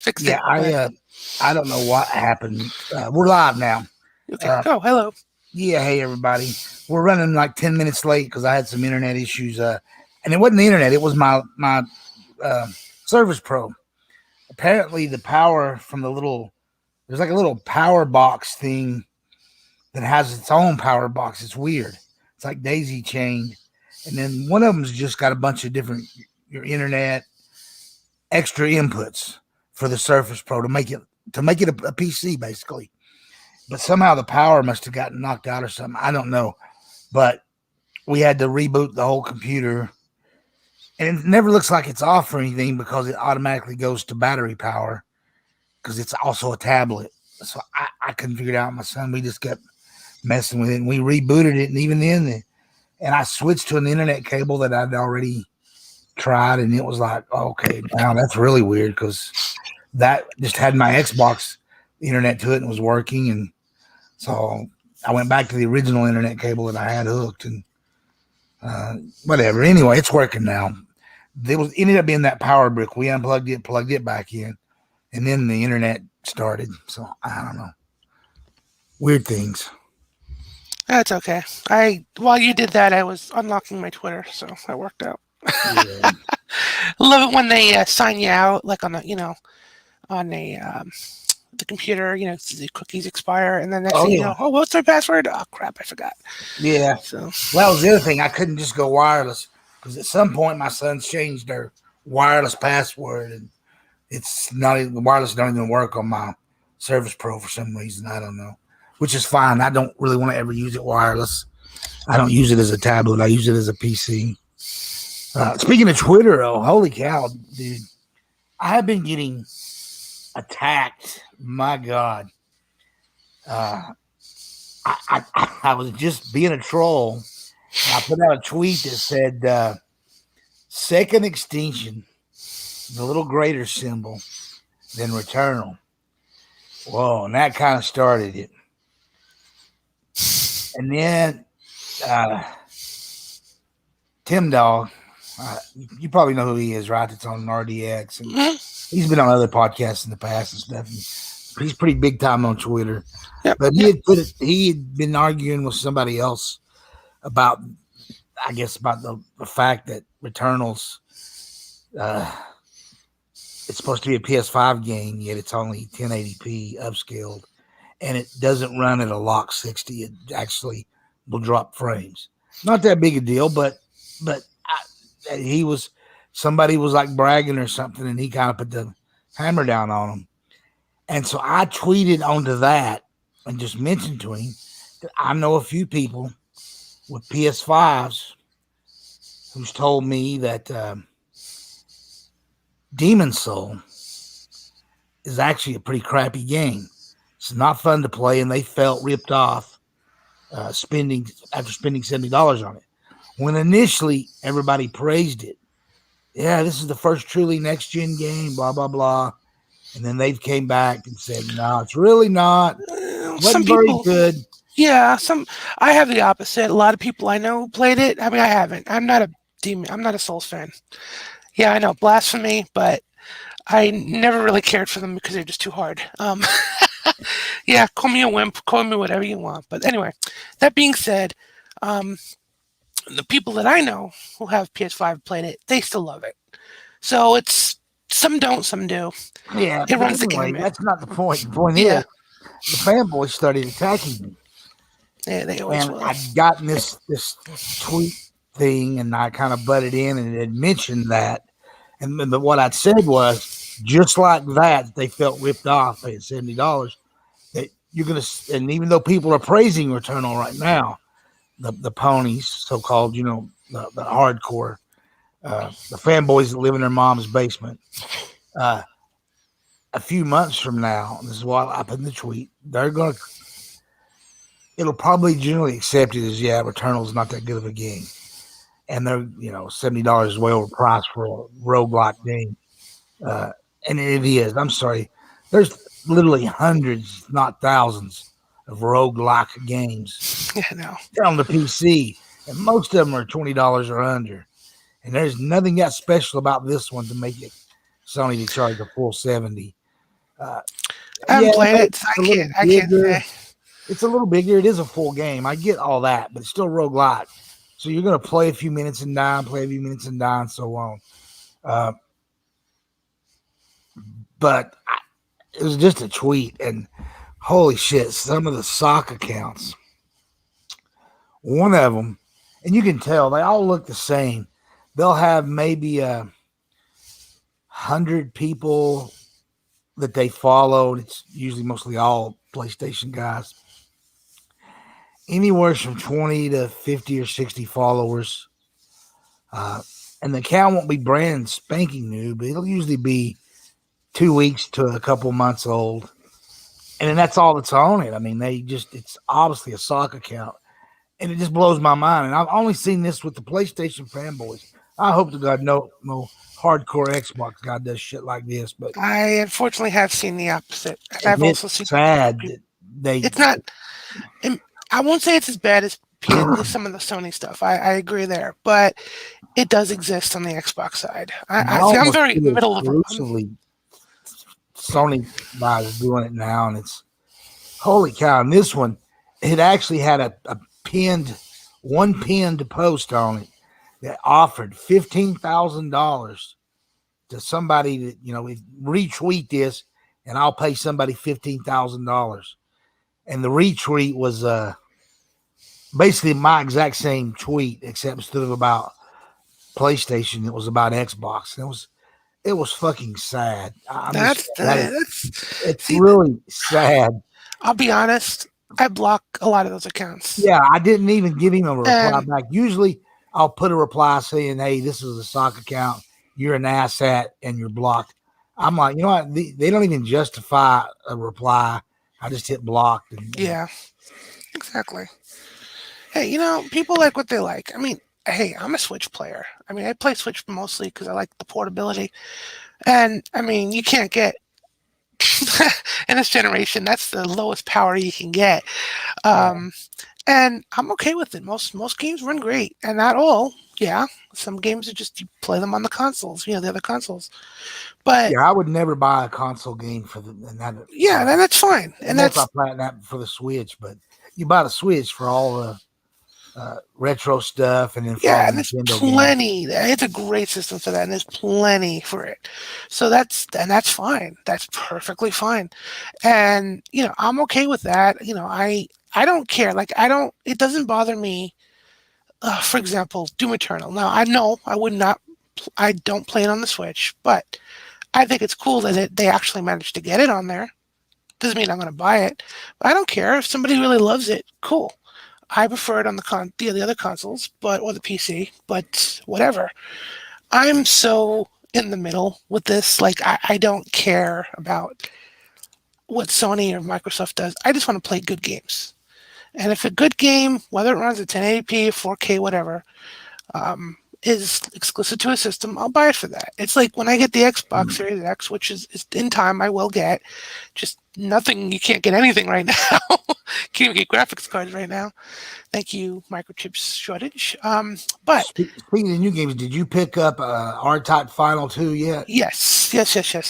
fixed Yeah, it. But I don't know what happened. We're live now. okay. Oh, hello. Yeah, hey everybody. We're running like 10 minutes late because I had some internet issues. And it wasn't the internet; it was my Service Pro. Apparently, the power from there's like a little power box thing that has its own power box. It's weird. It's like daisy chained, and then one of them's just got a bunch of different your internet extra inputs for the Surface Pro to make it a PC basically. But somehow the power must have gotten knocked out or something. I don't know. But we had to reboot the whole computer. And it never looks like it's off or anything because it automatically goes to battery power because it's also a tablet. So I couldn't figure it out. My son, we just kept messing with it and we rebooted it. And even then, and I switched to an internet cable that I'd already tried. And it was like, okay, now that's really weird because that just had my Xbox internet to it and was working. And so I went back to the original internet cable that I had hooked and whatever. Anyway, it's working now. It ended up being that power brick. We unplugged it, plugged it back in, and then the internet started. So I don't know. Weird things. That's okay. While you did that, I was unlocking my Twitter, so that worked out. Yeah. I love it when they sign you out, like on on the computer. The cookies expire, and then next Oh thing you yeah. know, oh, what's my password? Oh crap, I forgot. Yeah. So Well, that was the other thing. I couldn't just go wireless because at some point my son's changed their wireless password, and it's not even the wireless don't even work on my Service Pro for some reason. I don't know, which is fine. I don't really want to ever use it wireless. I don't use it as a tablet. I use it as a PC. Speaking of Twitter, oh holy cow, dude! I have been getting attacked. My God, uh, I was just being a troll. I put out a tweet that said second extinction, the little greater symbol than Returnal. Whoa, and that kind of started it. And then uh, Tim Dog, you probably know who he is, right? It's on RDX, and he's been on other podcasts in the past and stuff. And he's pretty big time on Twitter. yep, But yep. he had been arguing with somebody else about, I guess, about the fact that Returnals, it's supposed to be a PS5 game, yet it's only 1080p upscaled, and it doesn't run at a lock 60. It actually will drop frames. Not that big a deal, but he was somebody was like bragging or something, and he kind of put the hammer down on him. And so I tweeted onto that and just mentioned to him that I know a few people with PS5s who's told me that Demon Soul is actually a pretty crappy game. It's not fun to play, and they felt ripped off spending $70 on it. When initially everybody praised it, yeah, this is the first truly next gen game, blah blah blah, and then they came back and said, no, it's really not. Some Wasn't very people, good. yeah, I have the opposite. A lot of people I know who played it. I mean, I haven't. I'm not a demon. I'm not a Souls fan. Yeah, I know, blasphemy, but I never really cared for them because they're just too hard. Yeah, call me a wimp, call me whatever you want. But anyway, that being said, um, the people that I know who have PS5 played it, they still love it. So it's some don't, some do. Yeah, It but runs the anyway, gamut. that's not the point. The point Yeah, is the fanboys started attacking me, yeah, they always and will. I'd gotten this tweet thing, and I kind of butted in, and it had mentioned that, and then what I'd said was just like that, they felt ripped off paying $70. That you're gonna, and even though people are praising Returnal right now, the ponies, so called, the hardcore, the fanboys that live in their mom's basement. Uh, a few months from now, this is why I put in the tweet, it'll probably generally accepted as, yeah, Returnal's not that good of a game. And they're, $70 is way overpriced for a roguelike game. Uh, and it is. I'm sorry. There's literally hundreds, not thousands, of roguelike games Yeah, no. on the PC. And most of them are $20 or under. And there's nothing that special about this one to make it Sony to charge a full 70. I haven't Yeah, played it, so it's a little I can't say. bigger. It's a little bigger. It is a full game. I get all that, but it's still roguelike. So you're going to play a few minutes and die, play a few minutes and die, and so on. Uh, but it was just a tweet, and holy shit, some of the sock accounts. One of them, and you can tell they all look the same. They'll have maybe 100 people that they follow. It's usually mostly all PlayStation guys. Anywhere from 20 to 50 or 60 followers. And the account won't be brand spanking new, but it'll usually be 2 weeks to a couple months old. And then that's all that's on it. I mean, it's obviously a sock account. And it just blows my mind. And I've only seen this with the PlayStation fanboys. I hope to God no hardcore Xbox guy does shit like this. But I unfortunately have seen the opposite, and I've it's also seen sad that they. it's not. I won't say it's as bad as some of the Sony stuff. I agree there, but it does exist on the Xbox side. I see. I'm very middle of. Exclusively Sony guys doing it now, and it's holy cow. And this one, it actually had a pinned post on it that offered $15,000 to somebody that retweet this, and I'll pay somebody $15,000. And the retweet was basically my exact same tweet, except instead of about PlayStation, it was about Xbox. And it was fucking sad. It's really sad. I'll be honest. I block a lot of those accounts. Yeah, I didn't even give him a reply back. Usually, I'll put a reply saying, "Hey, this is a sock account. You're an asshat, and you're blocked." I'm like, you know what? They don't even justify a reply. I just hit block. Yeah, exactly. Hey, people like what they like. I mean, hey, I'm a Switch player. I mean, I play Switch mostly because I like the portability. And, I mean, you can't get, in this generation, that's the lowest power you can get. And I'm okay with it. Most games run great. And not all. Yeah, some games are just, you play them on the consoles, the other consoles. But yeah, I would never buy a console game for that. Yeah, then that's fine. And that's I plan that for the Switch, but you buy the Switch for all the retro stuff, and then and there's plenty. It's a great system for that, and there's plenty for it. So that's fine. That's perfectly fine. And I'm okay with that. I don't care. Like it doesn't bother me. For example, Doom Eternal. Now I know I would not. I don't play it on the Switch, but I think it's cool that they actually managed to get it on there. Doesn't mean I'm going to buy it, but I don't care if somebody really loves it. Cool. I prefer it on the other consoles, or the PC, but whatever. I'm so in the middle with this. Like I don't care about what Sony or Microsoft does. I just want to play good games. And if a good game, whether it runs at 1080p, 4K, whatever, is exclusive to a system, I'll buy it for that. It's like when I get the Xbox Series X, which is in time I will get. Just nothing. You can't get anything right now. Can't even get graphics cards right now. Thank you, microchips shortage. But speaking of new games, did you pick up R-Type Final 2 yet? Yes. I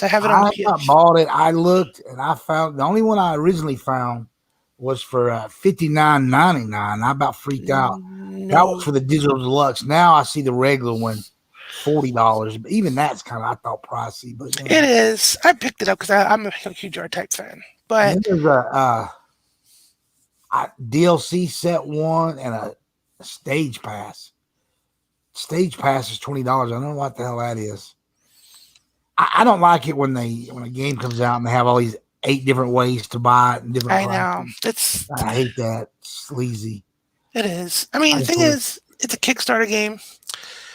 have it on I bought it. I looked, and I found the only one I originally found was for $59.99. I about freaked out. No. That was for the digital deluxe. Now I see the regular one, $40. But even that's kind of, I thought, pricey. But it is. I picked it up because I'm a huge R-Type fan. But there's a DLC set one and a stage pass. Stage pass is $20. I don't know what the hell that is. I don't like it when a game comes out and they have all these 8 different ways to buy it and different prices. I hate that. It's sleazy. It is. I mean, the thing is, it's a Kickstarter game.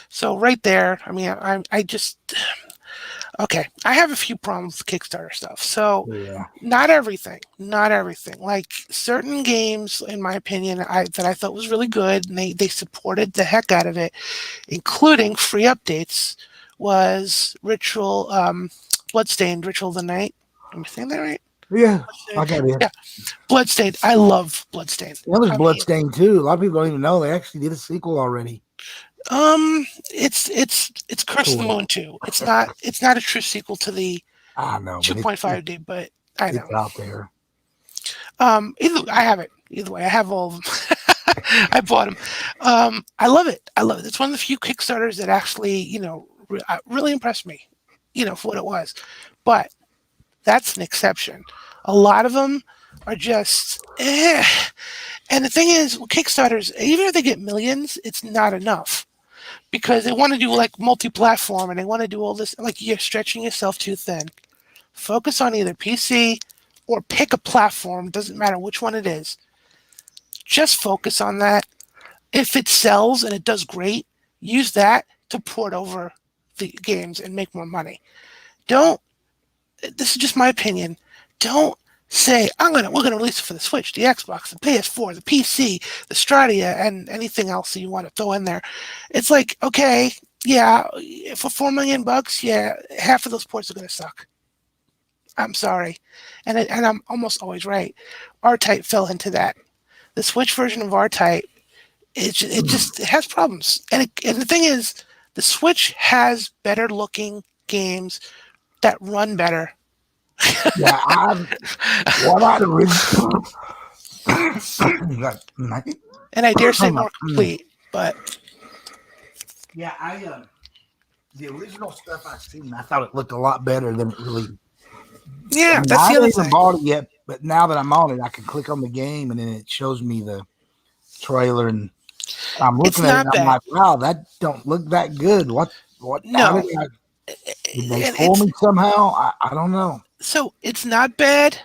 So right there, I mean, I just okay. I have a few problems with Kickstarter stuff. So not everything. Like certain games, in my opinion, that I thought was really good, and they supported the heck out of it, including free updates. Was Bloodstained Ritual of the Night. Am I saying that right? Yeah, I got it. Yeah, Bloodstained. I love Bloodstained. There's Bloodstained too. A lot of people don't even know they actually did a sequel already. It's Curse of the Moon 2. It's not a true sequel to the I know, but it's 2.5D, but I know. it's out there. I have it. Either way, I have all of them. I bought them. I love it. I love it. It's one of the few Kickstarters that actually, really impressed me, for what it was. But that's an exception. A lot of them are just, eh. And the thing is, with Kickstarters, even if they get millions, it's not enough because they want to do like multi-platform and they want to do all this. Like you're stretching yourself too thin. Focus on either PC or pick a platform. Doesn't matter which one it is. Just focus on that. If it sells and it does great, use that to port over the games and make more money. Don't. This is just my opinion. Don't say we're gonna release it for the Switch, the Xbox, the PS4, the PC, the Stadia, and anything else that you want to throw in there. It's like, okay, yeah, for $4 million, yeah, half of those ports are gonna suck. I'm sorry, and I'm almost always right. R-Type fell into that. The Switch version of R-Type, it has problems, and the thing is, the Switch has better looking games that run better. Yeah, what I'd originally And I dare say more complete, but yeah, the original stuff I seen, I thought it looked a lot better than it really. I yeah, mean, that's I the haven't other even thing. bought it yet, but now that I'm on it, I can click on the game and then it shows me the trailer, and I'm It's looking at it and not I'm bad. like, wow, that don't look that good. What? How No, did they and fool me somehow? I don't know. it's not bad,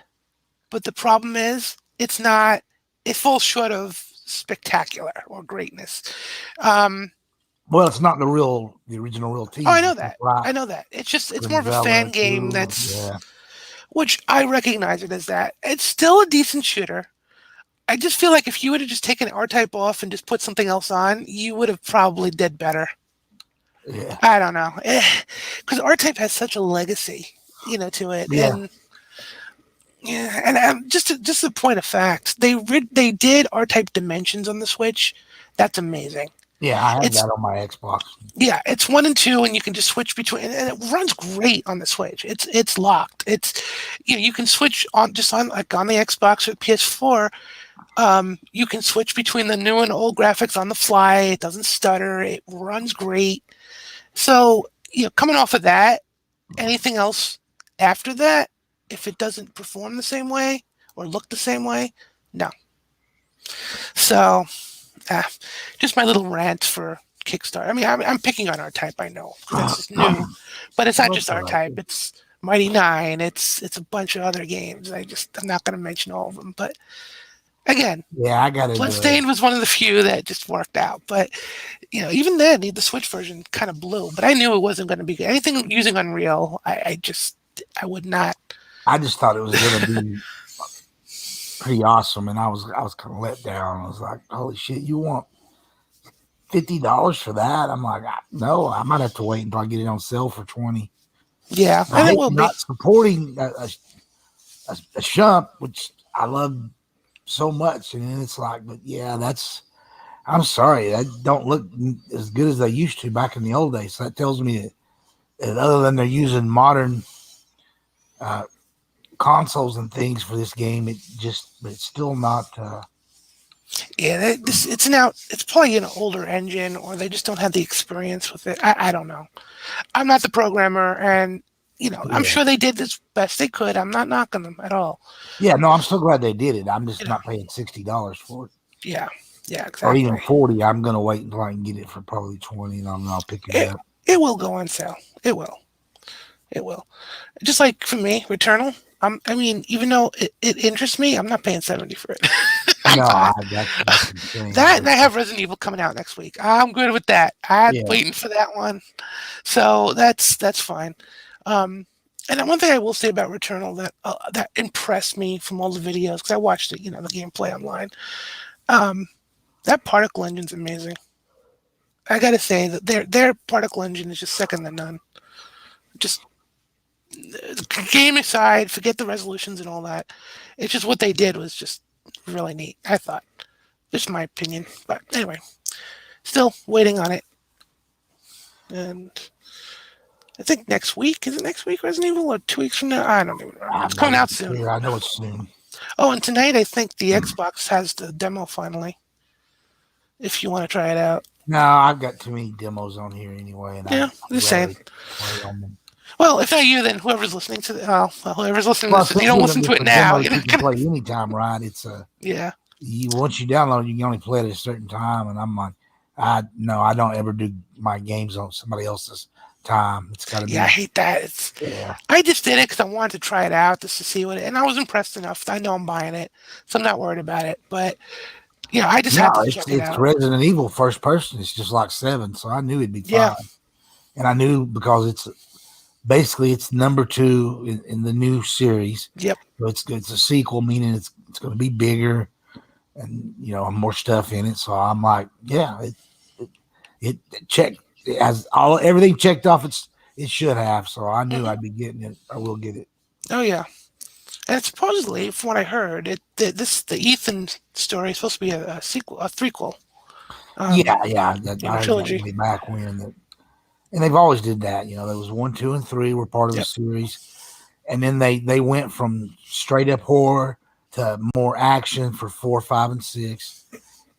but the problem is it's not. It falls short of spectacular or greatness. Um, Well, it's not the original real oh, I team. know It's that. like I know that. It's more of a fan Grinzella game. too. Yeah, Which I recognize it as that. It's still a decent shooter. I just feel like if you would have just taken R-Type off and just put something else on, you would have probably did better. yeah, I don't know, because R-Type has such a legacy, to it, yeah, and yeah, and just a point of fact, they did R-Type Dimensions on the Switch. That's amazing. yeah. I have It's that on my Xbox. Yeah, it's 1 and 2, and you can just switch between, and it runs great on the Switch. It's locked. You can switch on just on like on the Xbox or PS4. You can switch between the new and old graphics on the fly. It doesn't stutter. It runs great. So, coming off of that, anything else after that, if it doesn't perform the same way or look the same way, no. So, uh, just my little rant for Kickstarter. I mean, I'm picking on R-Type, I know, because that's just new, but it's not Well, just that's all right. R-Type. It's Mighty Nine. It's a bunch of other games. I'm not going to mention all of them, but again, Yeah, I got into it. Bloodstained was one of the few that just worked out. But even then, the Switch version kind of blew. But I knew it wasn't going to be good. Anything using Unreal, I would not. I just thought it was going to be pretty awesome, and I was kind of let down. I was like, holy shit, you want $50 for that? I'm like, no, I might have to wait until I get it on sale for 20. Yeah, I and it hate will be. not supporting a shump, which I love so much, and then it's like, but yeah, I'm sorry, that don't look as good as they used to back in the old days. So that tells me that other than they're using modern uh, consoles and things for this game, but it's still not. Yeah, it's probably an older engine, or they just don't have the experience with it. I don't know. I'm not the programmer, and I'm Yeah, sure they did this best they could. I'm not knocking them at all. yeah. No, I'm so glad they did it. I'm You just know, not paying $60 for it, yeah, yeah, or even exactly. 40. I'm gonna wait until I can get it for probably 20, and I'll pick it It up. it will go on sale. It will. It will. Just like for me, Returnal. I mean, even though it interests me, I'm not paying 70 for it. I'm No, not. that's insane. That and I have Resident Evil coming out next week. I'm good with that. I'm Yeah, waiting for that one. So that's fine. Um, and then one thing I will say about Returnal that impressed me from all the videos, because I watched it, the gameplay online. Um, that particle engine's amazing. I gotta say that their particle engine is just second to none. Just game aside, forget the resolutions and all that. It's just what they did was just really neat. I thought, just my opinion, but anyway, still waiting on it. And I think next week. Is it next week, Resident Evil, or 2 weeks from now? I don't even remember. I It's coming know, out soon. I know it's soon. Oh, and tonight I think the Xbox has the demo finally. If you want to try it out. No, I've got too many demos on here anyway, and Yeah, I'd just saying. rather play on them. Well, if not you, then whoever's listening to whoever's listening to Well, this, if you don't listen to it a now, demo you're you not can gonna. play anytime, right? It's Yeah. once you download, you can only play it at a certain time, and I'm like, I don't ever do my games on somebody else's time. It's got to be. Yeah, I hate that. I just did it because I wanted to try it out just to see and I was impressed enough. I know I'm buying it, so I'm not worried about it. But I just had No, to check it it's out. Resident Evil first person. It's just like 7, so I knew it'd be Yeah. fine, and I knew because it's basically it's number 2 in the new series. Yep. So it's a sequel, meaning it's going to be bigger and more stuff in it. So I'm like, yeah, it checked. It has everything checked off. It should have. So I knew I'd be getting it. I will get it. Oh yeah. And supposedly, from what I heard, the Ethan story is supposed to be a sequel, a threequel. Yeah. I In heard a that trilogy. way back when and they've always did that. There was 1, 2, and 3 were part of the Yep. series, and then they went from straight up horror to more action for 4, 5, and 6,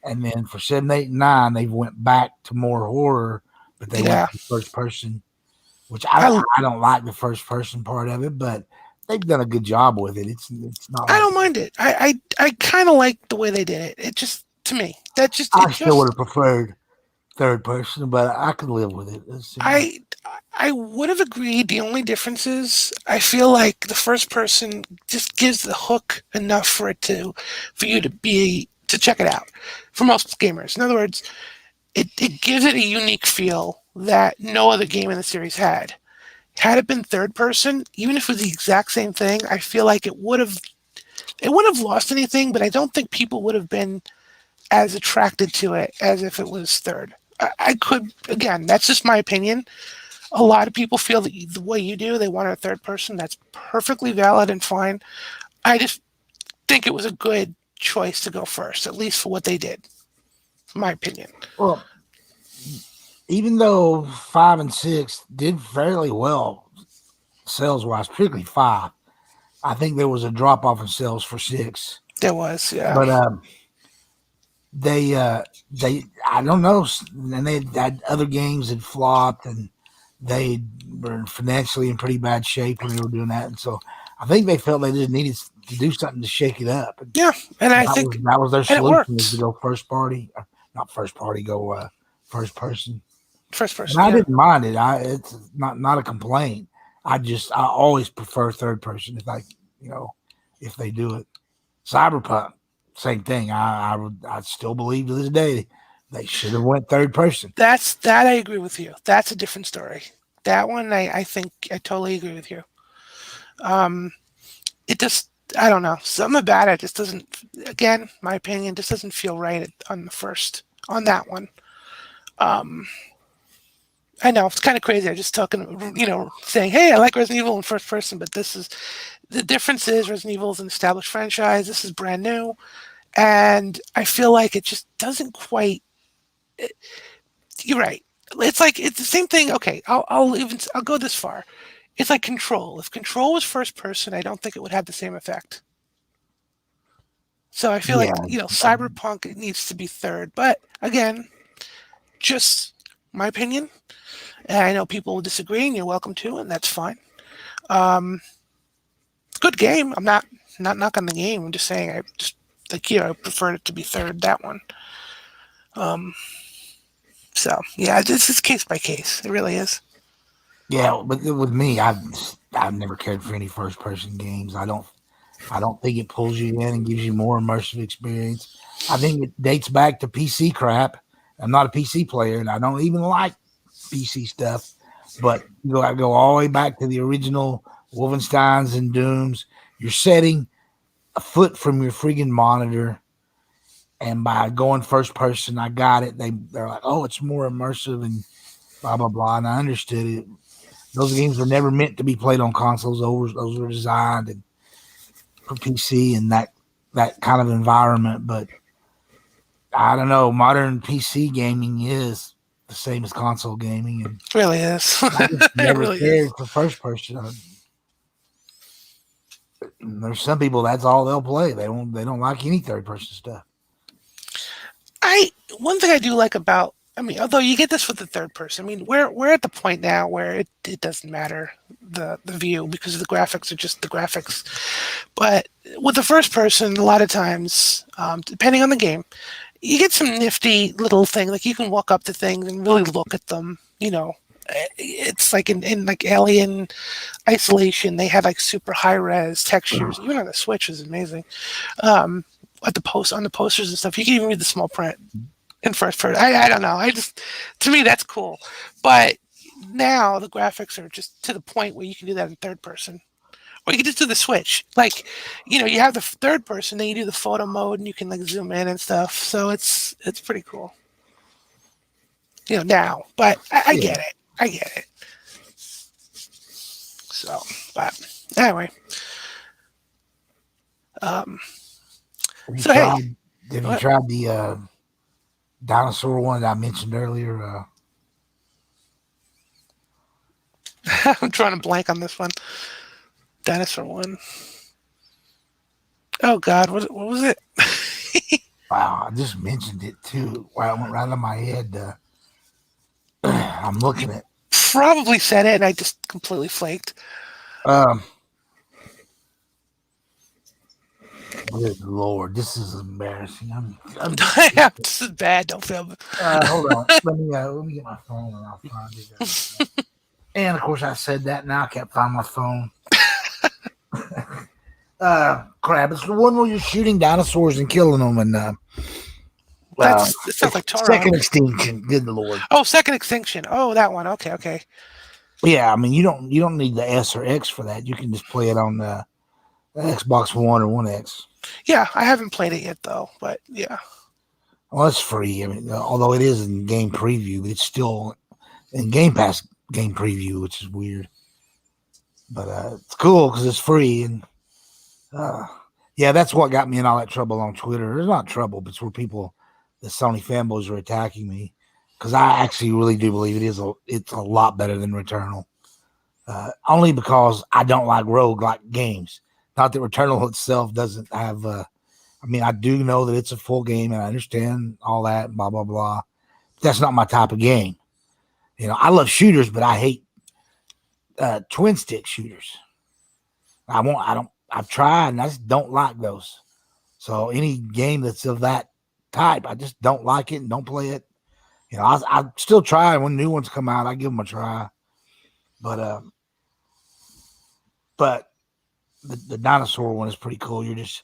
and then for 7, 8, and 9 they went back to more horror, but they went to first person, which I don't like the first person part of it, but they've done a good job with it. It's not. I don't mind it. I kind of like the way they did it. It just I still would have preferred third person, but I could live with it. I would have agreed. The only difference is I feel like the first person just gives the hook enough for you to check it out for most gamers. In other words, it gives it a unique feel that no other game in the series had. Had it been third person, even if it was the exact same thing, I feel like it wouldn't have lost anything, but I don't think people would have been as attracted to it as if it was third. I could, again, that's just my opinion. A lot of people feel that the way you do, they want a third person. That's perfectly valid and fine. I just think it was a good choice to go first, at least for what they did. My opinion. Well, even though 5 and 6 did fairly well sales wise, particularly 5, I think there was a drop off in sales for 6. There was, yeah. But they I don't know, and they had other games that flopped, and they were financially in pretty bad shape when they were doing that, and so I think they felt they just needed to do something to shake it up. Yeah, and I think that was their solution, was to go not first party, go first person. First person. And I didn't mind it. It's not a complaint. I always prefer third person if they do it. Cyberpunk, same thing. I still believe to this day they should have went third person. That I agree with you. That's a different story. That one I think I totally agree with you. It just, I don't know, something about it just doesn't. Again, my opinion, just doesn't feel right on that one. I know it's kind of crazy. I'm just talking, saying, "Hey, I like Resident Evil in first person," but the difference is Resident Evil is an established franchise. This is brand new, and I feel like it just doesn't quite. You're right. It's the same thing. Okay, I'll go this far. It's like Control. If Control was first person, I don't think it would have the same effect. So I feel like Cyberpunk, it needs to be third. But again, just my opinion. And I know people will disagree, and you're welcome to, and that's fine. Good game. I'm not knocking the game. I'm just saying I prefer it to be third. That one. So yeah, this is case by case. It really is. Yeah, but with me, I've never cared for any first person games. I don't think it pulls you in and gives you more immersive experience. I think it dates back to PC crap. I'm not a PC player, and I don't even like PC stuff. But I go all the way back to the original Wolfensteins and Dooms. You're setting a foot from your friggin' monitor, and by going first person, I got it. They're like, oh, it's more immersive and blah blah blah. And I understood it. Those games were never meant to be played on consoles. Those were designed for PC and that kind of environment. But I don't know. Modern PC gaming is the same as console gaming, and It really is. I just It never really cared is. for first person. There's some people that's all they'll play. They don't like any third person stuff. I One thing I do like about, I mean, although you get this with the third person, I mean, we're at the point now where it doesn't matter the view because the graphics are just the graphics. But with the first person, a lot of times, depending on the game, you get some nifty little thing. Like you can walk up to things and really look at them. It's like in like Alien Isolation, they had like super high res textures. Even on the Switch is amazing. Um, at the post on the posters and stuff, you can even read the small print in first person. I don't know. I just To me that's cool. But now the graphics are just to the point where you can do that in third person. Or you can just do the switch. Like, you have the third person, then you do the photo mode and you can like zoom in and stuff. So it's pretty cool. Now. But I Yeah. get it. I get it. So but anyway. Um Have you so hey, tried? Have you what? tried the dinosaur one that I mentioned earlier? I'm drawing a blank on this one. Dinosaur one. Oh God, what was it? Wow, I just mentioned it too. Wow, it went right on my head. I'm You looking at. probably said it and I just completely flaked. Um, Good Lord, this is embarrassing. This is bad. Don't feel. Hold on. Let me get my phone and I'll find it. And of course, I said that. Now I can't find my phone. Crap! It's the one where you're shooting dinosaurs and killing them, and It sounds like Second Turok. Extinction. Good Lord. Oh, Second Extinction. Oh, that one. Okay, okay. Yeah, I mean you don't need the S or X for that. You can just play it on the Xbox One or One X. Yeah, I haven't played it yet though, but yeah. Well, it's free. I mean, although it is in game preview, it's still in Game Pass game preview, which is weird. But it's cool because it's free, and uh, yeah, that's what got me in all that trouble on Twitter. It's not trouble, but it's where the Sony fanboys are attacking me because I actually really do believe it's a lot better than Returnal. Only because I don't like roguelike games. Not that Returnal itself doesn't have. I mean, I do know that it's a full game, and I understand all that. Blah blah blah. But that's not my type of game. I love shooters, but I hate twin stick shooters. I won't. I don't. I've tried, and I just don't like those. So any game that's of that type, I just don't like it and don't play it. I still try when new ones come out. I give them a try, but the dinosaur one is pretty cool. You're just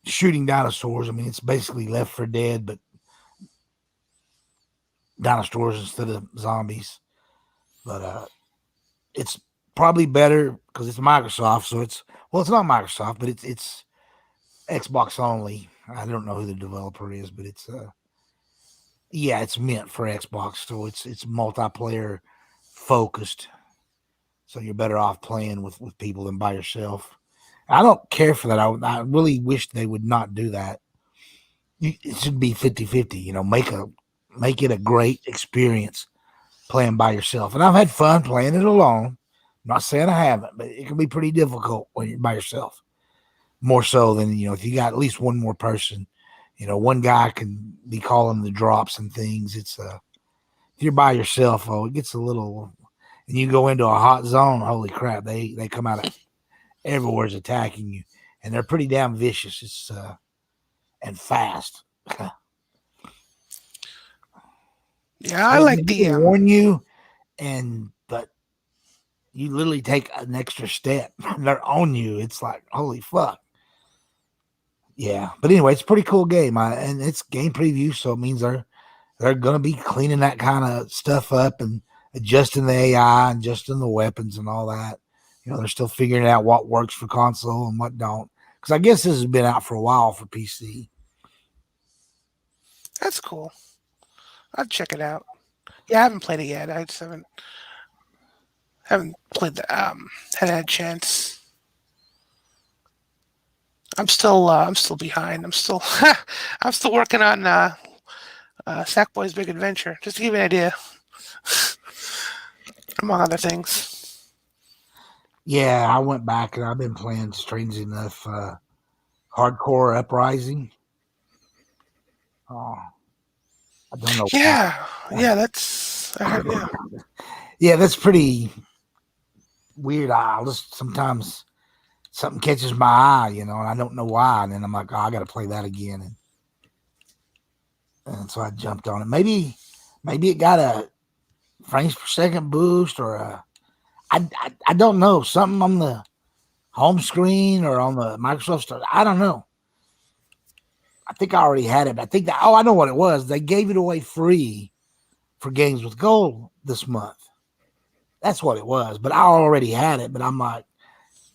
shooting dinosaurs. I mean, it's basically Left 4 Dead, but dinosaurs instead of zombies. But it's probably better because it's Microsoft. So it's not Microsoft, but it's Xbox only. I don't know who the developer is, but it's meant for Xbox. So it's multiplayer focused. So you're better off playing with people than by yourself. I don't care for that. I really wish they would not do that. It should be 50-50, make it a great experience playing by yourself. And I've had fun playing it alone. I'm not saying I haven't, but it can be pretty difficult when you're by yourself. More so than, if you got at least one more person, one guy can be calling the drops and things. It's if you're by yourself, it gets a little, and you go into a hot zone, holy crap, they come out of everywhere's attacking you, and they're pretty damn vicious. It's and fast. Yeah, I like They the warn you, but you literally take an extra step. They're on you. It's like, holy fuck. Yeah, but anyway, it's a pretty cool game, and it's game preview, so it means they're gonna be cleaning that kind of stuff up and adjusting the AI and adjusting the weapons and all that. They're still figuring out what works for console and what don't. Because I guess this has been out for a while for PC. That's cool. I'll check it out. Yeah, I haven't played it yet. I just haven't played the haven't had a chance. I'm still behind. I'm still I'm still working on Sackboy's Big Adventure, just to give you an idea, among other things. Yeah, I went back and I've been playing, strangely enough, Hardcore Uprising. Oh, I don't know why. Yeah, that's I heard. Yeah, Yeah, that's pretty weird. I'll just sometimes something catches my eye, and I don't know why, and then I'm like, oh, I got to play that again, and so I jumped on it. Maybe it got a frames per second boost, or I don't know, something on the home screen or on the Microsoft Store. I don't know. I think I already had it. But I think I know what it was. They gave it away free for Games with Gold this month. That's what it was. But I already had it. But I'm like,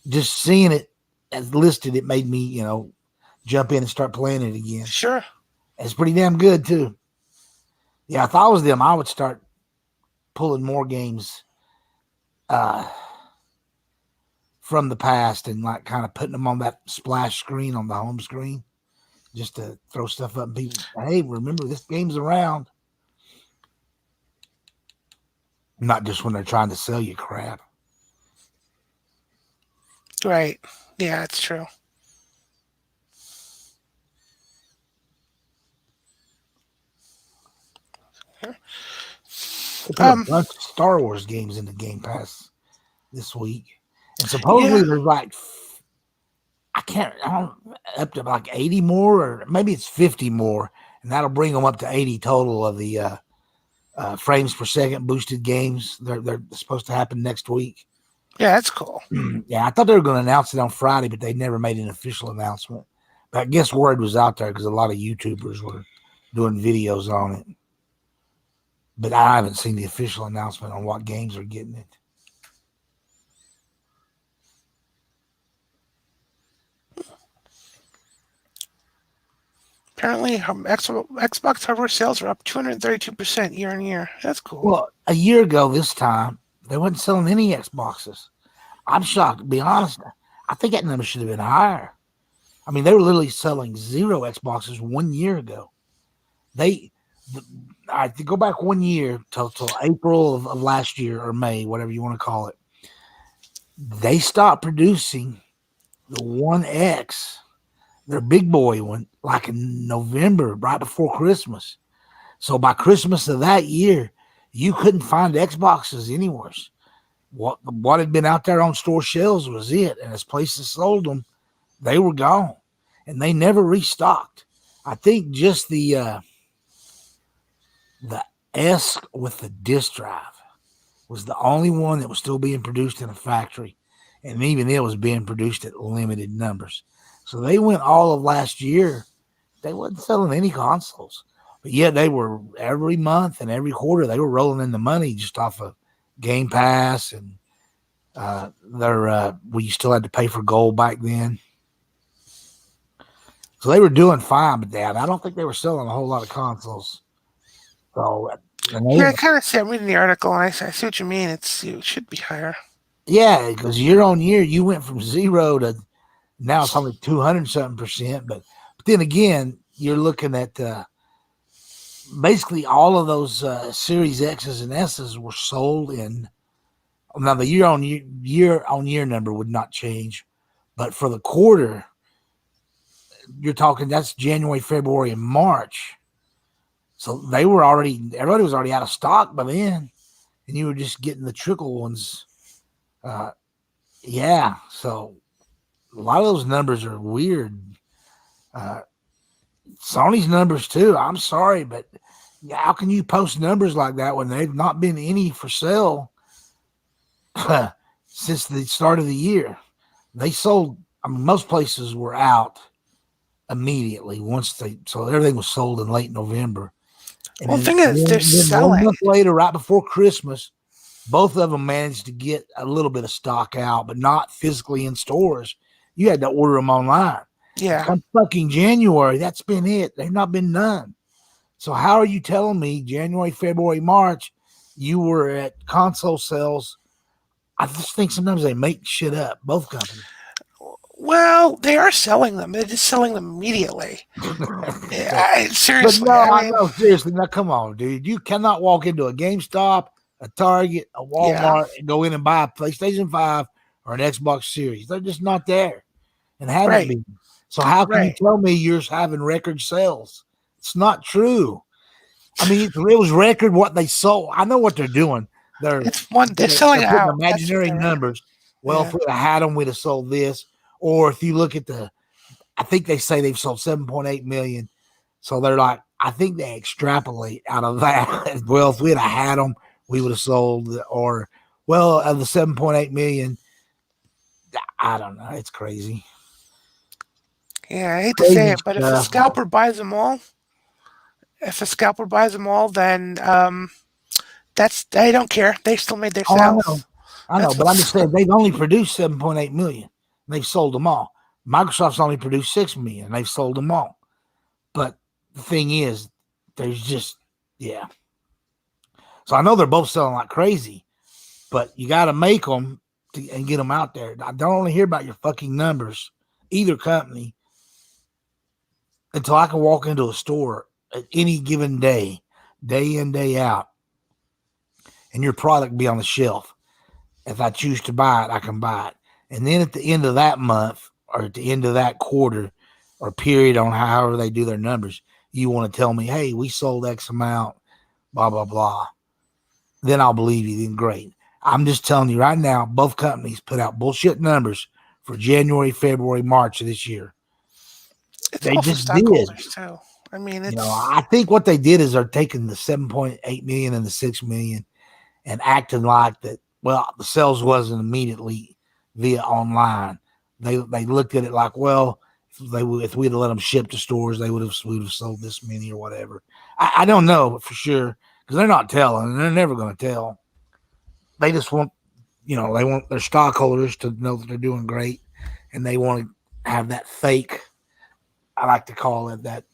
just seeing it as listed, it made me, jump in and start playing it again. sure. It's pretty damn good too. Yeah, if I was them, I would start pulling more games from the past and like kind of putting them on that splash screen on the home screen, just to throw stuff up and people, hey, remember this game's around. Not just when they're trying to sell you crap. Right. Yeah, it's true. They put a Um. bunch of Star Wars games in the Game Pass this week, and Yeah. supposedly there's like I don't up to like 80 more, or maybe it's 50 more, and that'll bring them up to 80 total of the frames per second boosted games. They're supposed to happen next week. Yeah, that's cool. Yeah, I thought they were going to announce it on Friday, but they never made an official announcement. But I guess word was out there because a lot of YouTubers were doing videos on it. But I haven't seen the official announcement on what games are getting it. Apparently, Xbox hardware sales are up 232% year on year. That's cool. Well, a year ago this time, they weren't selling any Xboxes. I'm shocked, to be honest. I think that number should have been higher. I mean, they were literally selling 0 Xboxes 1 year ago. I to go back 1 year till April of last year, or May, whatever you want to call it. They stopped producing the One X, their big boy one, like in November, right before Christmas. So by Christmas of that year, you couldn't find Xboxes anywhere. What had been out there on store shelves was it, and as places sold them, they were gone, and they never restocked. I think just the S with the disk drive was the only one that was still being produced in a factory, and even it was being produced at limited numbers. So they went all of last year. They wasn't selling any consoles, but yet they were every month and every quarter they were rolling in the money just off of Game Pass and where you still had to pay for gold back then. So they were doing fine, but I don't think they were selling a whole lot of consoles. So Yeah, I kind of see. I'm reading the article, and I see what you mean. It should be higher. yeah, because year on year you went from 0 to now it's only 200 something percent. But then again, you're looking at basically all of those Series X's and S's were sold in. Now the year on year number would not change, but for the quarter, you're talking that's January, February, and March. So everybody was already out of stock by then, and you were just getting the trickle ones. Yeah, so a lot of those numbers are weird. Sony's numbers too. I'm sorry, but how can you post numbers like that when they've not been any for sale since the start of the year? They sold. I mean, most places were out immediately so everything was sold in late November. And Well, the thing is, they're then 1 selling. month later, right before Christmas, both of them managed to get a little bit of stock out, but not physically in stores. You had to order them online. Yeah. Come fucking January, that's been it. They've not been none. So how are you telling me January, February, March, you were at console sales? I just think sometimes they make shit up, both companies. Well, they are selling them. They're just selling them immediately. But Seriously, no, I I mean, know seriously. Now, come on, dude. You cannot walk into a GameStop, a Target, a yeah, Walmart, and go in and buy a PlayStation 5 or an Xbox Series. They're just not there and haven't right, been. So how can you right. tell me you're having record sales? It's not true. I mean, it was record what they sold. I know what they're doing. They're It's one. They're they're selling putting out. That's what imaginary they're. numbers. Well, if Yeah, we'd have had them, we'd have sold this. Or if you look at I think they say they've sold 7.8 million. So they're like, I think they extrapolate out of that. Well, if we'd have had them, we would have sold. Or, well, of the 7.8 million, I don't know. It's crazy. yeah. I hate to say Crazy it, but stuff. if a scalper buys them all, then that's they don't care. They still made their Oh, I know. sales. I know. That's But I'm just what's saying they've only produced 7.8 million. They've sold them all. Microsoft's only produced 6 million. They've sold them all. But the thing is, there's just, yeah. So I know they're both selling like crazy, but you got to make them and get them out there. I don't want to hear about your fucking numbers, either company, until I can walk into a store at any given day, day in, day out, and your product be on the shelf. If I choose to buy it, I can buy it. And then at the end of that month or at the end of that quarter or period on however they do their numbers, you want to tell me, hey, we sold X amount, blah, blah, blah. Then I'll believe you. Then great. I'm just telling you right now, both companies put out bullshit numbers for January, February, March of this year. it's They all for just did. stockholders too. I mean, You know, it's I think what they did is they're taking the 7.8 million and the 6 million and acting like that. Well, the sales wasn't immediately via online. They looked at it like, well, if we'd have let them ship to stores, we would have sold this many or whatever. I don't know for sure because they're not telling, and they're never going to tell. They just want, they want their stockholders to know that they're doing great, and they want to have that fake. I like to call it that.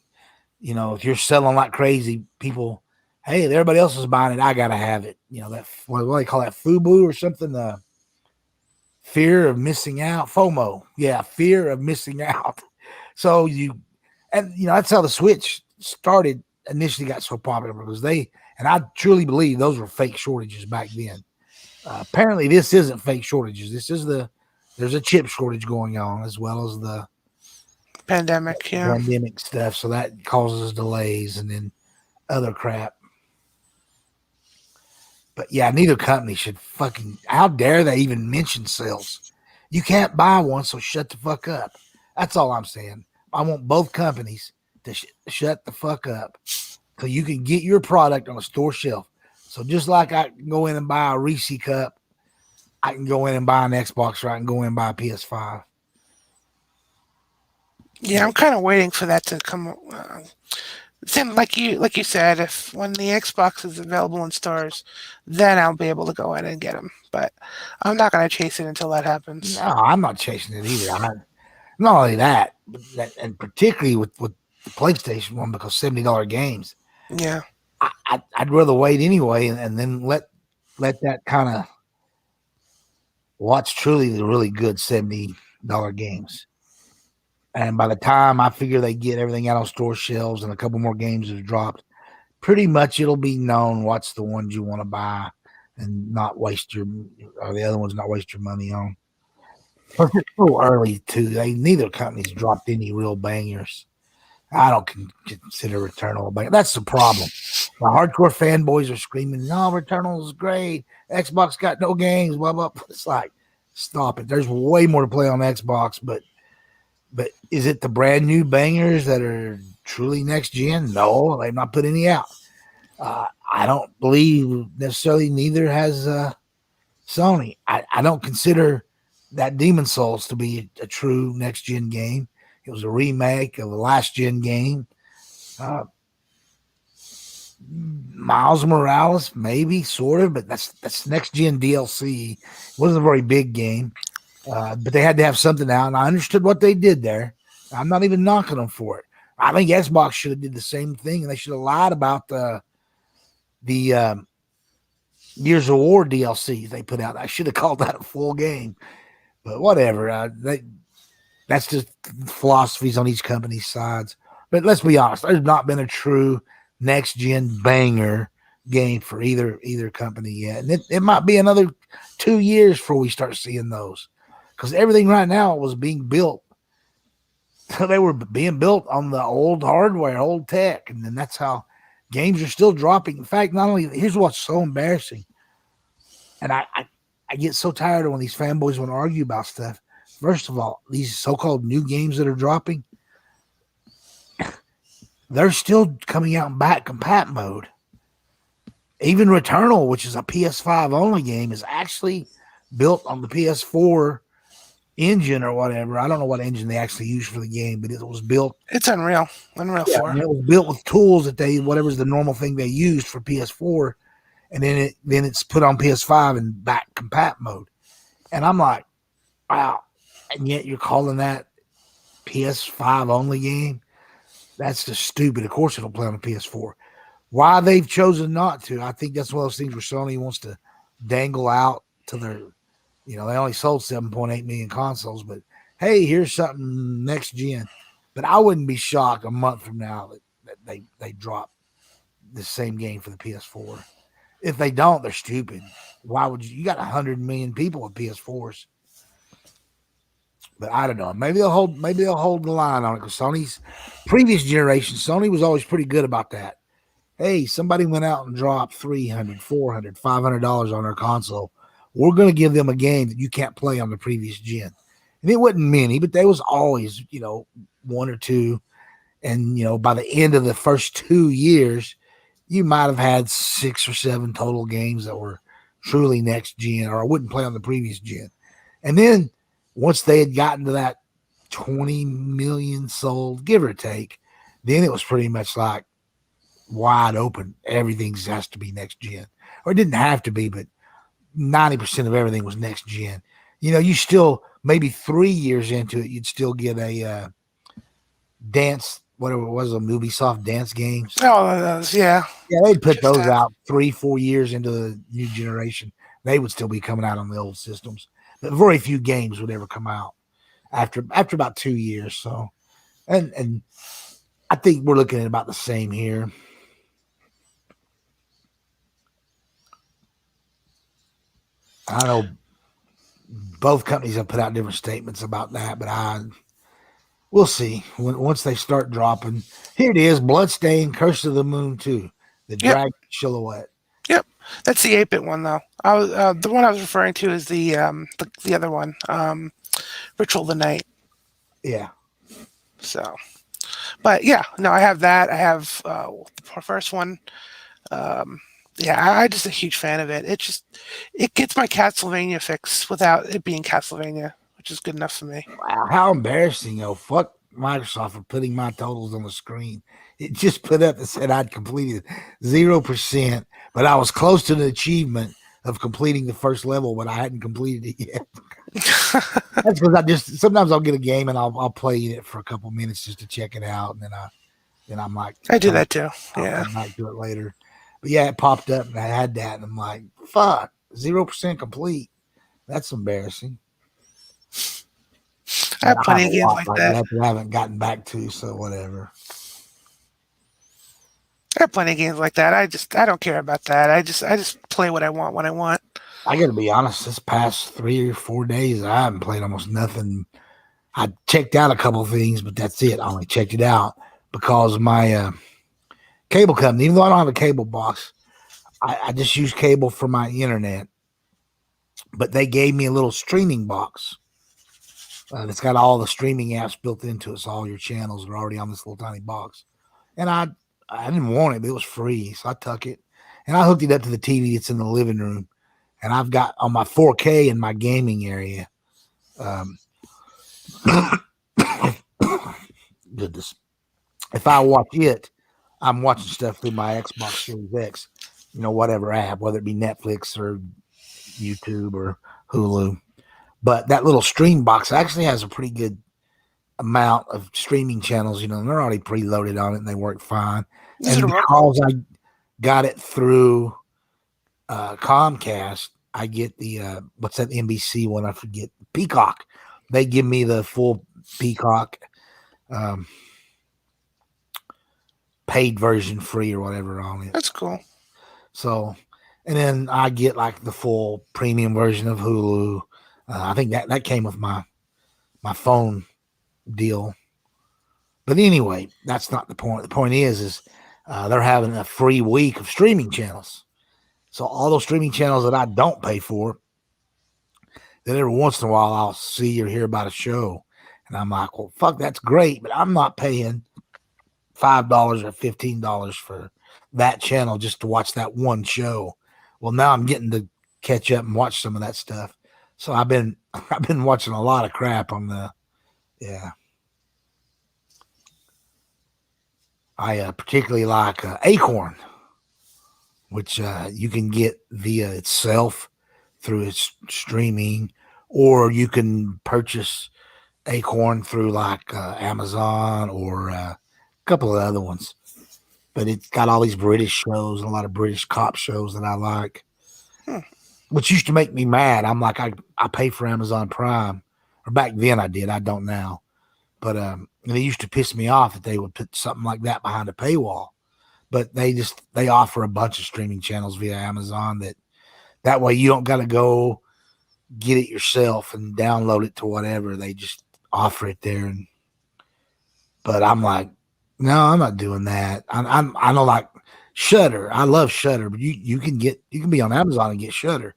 If you're selling like crazy, people, hey, everybody else is buying it, I gotta have it. That what do they call that, FUBU or something? Fear of missing out, FOMO. Yeah, fear of missing out. So that's how the Switch started. Initially, got so popular because and I truly believe those were fake shortages back then. Apparently, this isn't fake shortages. There's a chip shortage going on as well as the pandemic. Yeah, pandemic stuff, so that causes delays and then other crap. But yeah, neither company should fucking. How dare they even mention sales? You can't buy one, so shut the fuck up. That's all I'm saying. I want both companies to shut the fuck up so you can get your product on a store shelf. So just like I can go in and buy a Reese cup, I can go in and buy an Xbox, or I can go in and buy a PS5. yeah. I'm kind of waiting for that to come. Same like you said, if when the Xbox is available in stores, then I'll be able to go in and get them. But I'm not gonna chase it until that No, happens. I'm not chasing it either. Not only that, but and particularly with the PlayStation one, because $70 games, Yeah, I'd rather wait anyway, and then let that kind of watch truly the really good $70 games. And by the time I figure they get everything out on store shelves and a couple more games have dropped, pretty much it'll be known what's the ones you want to buy and not waste or the other ones not waste your money on. Plus, it's so early too. Neither company's dropped any real bangers. I don't consider Returnal a banger. That's the problem. The hardcore fanboys are screaming, "No, Returnal is great. Xbox got no games." Blah blah. It's like, stop it. There's way more to play on Xbox, but is it the brand new bangers that are truly next gen? No, they've not put any out. I don't believe necessarily neither has Sony. I don't consider that Demon Souls to be a true next gen game. It was a remake of a last gen game. Uh, Miles Morales, maybe sort of, but that's next gen DLC. It wasn't a very big game, but they had to have something out, and I understood what they did there. I'm not even knocking them for it. I think Xbox should have did the same thing, and they should have lied about the Years of War DLC they put out. I should have called that a full game, but whatever. That's just philosophies on each company's sides. But let's be honest, there's not been a true next gen banger game for either company yet. And it might be another 2 years before we start seeing those. Because everything right now was being built. So they were being built on the old hardware, old tech, and then that's how games are still dropping. In fact, not only here's what's so embarrassing, and I get so tired of when these fanboys want to argue about stuff. First of all, these so-called new games that are dropping, they're still coming out in back compat mode. Even Returnal, which is a PS5 only game, is actually built on the PS4 engine or whatever. I don't know what engine they actually use for the game, but it was built. It's Unreal 4. It was built with tools that whatever's the normal thing they used for PS4, and then it's put on PS5 in back compat mode. And I'm like, wow. And yet you're calling that PS5 only game? That's just stupid. Of course it'll play on the PS4. Why they've chosen not to, I think that's one of those things where Sony wants to dangle out to their, they only sold 7.8 million consoles, but hey, here's something next gen. But I wouldn't be shocked a month from now that they drop the same game for the PS4. If they don't, they're stupid. Why would you got 100 million people with PS4s? But I don't know. Maybe they'll hold the line on it because Sony's previous generation, Sony was always pretty good about that. Hey, somebody went out and dropped $300, $400, $500 on their console. We're going to give them a game that you can't play on the previous gen. And it wasn't many, but there was always, one or two. And, by the end of the first 2 years, you might have had 6 or 7 total games that were truly next gen or wouldn't play on the previous gen. And then once they had gotten to that 20 million sold, give or take, then it was pretty much like wide open. Everything has to be next gen. Or it didn't have to be, but 90% of everything was next gen. You still, maybe 3 years into it, you'd still get a dance, whatever it was, a Ubisoft dance games. Oh, yeah. Yeah, they'd put those out 3-4 years into the new generation. They would still be coming out on the old systems. But very few games would ever come out after about 2 years. So, and I think we're looking at about the same here. I don't know. Both companies have put out different statements about that, but we'll see once they start dropping. Here it is, Bloodstained, Curse of the Moon 2, the Dragon Silhouette. Yep, that's the 8-bit one though. The one I was referring to is the other one, Ritual of the Night. Yeah. So, but yeah, no, I have that. I have the first one. I'm just a huge fan of it. It gets my Castlevania fix without it being Castlevania, which is good enough for me. Wow, how embarrassing, fuck Microsoft for putting my totals on the screen. It just put up and said I'd completed 0%, but I was close to the achievement of completing the first level, but I hadn't completed it yet. That's because sometimes I'll get a game and I'll play it for a couple minutes just to check it out, and then I'm like, I do that too. I might do it later. But yeah, it popped up and I had that, and I'm like, fuck, 0% complete. That's embarrassing. I have plenty of games like that. I haven't gotten back to, so whatever. I have plenty of games like that. I don't care about that. I just play what I want when I want. I got to be honest. This past 3 or 4 days, I haven't played almost nothing. I checked out a couple of things, but that's it. I only checked it out because my cable company, even though I don't have a cable box, I just use cable for my internet. But they gave me a little streaming box. It's got all the streaming apps built into it, so all your channels are already on this little tiny box. And I didn't want it, but it was free, so I took it. And I hooked it up to the TV that's in the living room. And I've got on my 4K in my gaming area. Goodness. If I watch it, I'm watching stuff through my Xbox Series X, whatever app, whether it be Netflix or YouTube or Hulu. But that little stream box actually has a pretty good amount of streaming channels, and they're already preloaded on it and they work fine. And because I got it through Comcast, I get the what's that NBC one? I forget. Peacock. They give me the full Peacock um, paid version free or whatever on it. That's cool. So, and then I get like the full premium version of Hulu. I think that came with my phone deal. But anyway, that's not the point. The point is they're having a free week of streaming channels. So all those streaming channels that I don't pay for, then every once in a while I'll see or hear about a show, and I'm like, well, fuck, that's great, but I'm not paying $5 or $15 for that channel just to watch that one show. Well, now I'm getting to catch up and watch some of that stuff. So I've been watching a lot of crap on the I particularly like Acorn, which you can get via itself through its streaming, or you can purchase Acorn through like Amazon or a couple of other ones. But it's got all these British shows and a lot of British cop shows that I like, which used to make me mad. I'm like, I pay for Amazon Prime, or back then I did. I don't now. But it used to piss me off that they would put something like that behind a paywall. But they offer a bunch of streaming channels via Amazon that way you don't got to go get it yourself and download it to whatever. They just offer it there. But I'm like, no, I'm not doing that. I know, like Shudder. I love Shudder, but you can be on Amazon and get Shudder,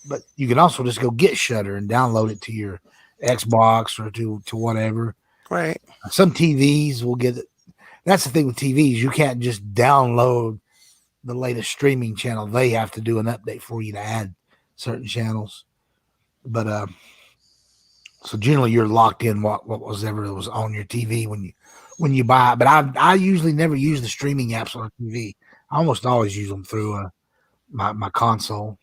but you can also just go get Shudder and download it to your Xbox or to whatever. Right. Some TVs will get it. That's the thing with TVs. You can't just download the latest streaming channel. They have to do an update for you to add certain channels. But so generally you're locked in what was ever was on your TV when you buy it. But I usually never use the streaming apps on TV. I almost always use them through my console,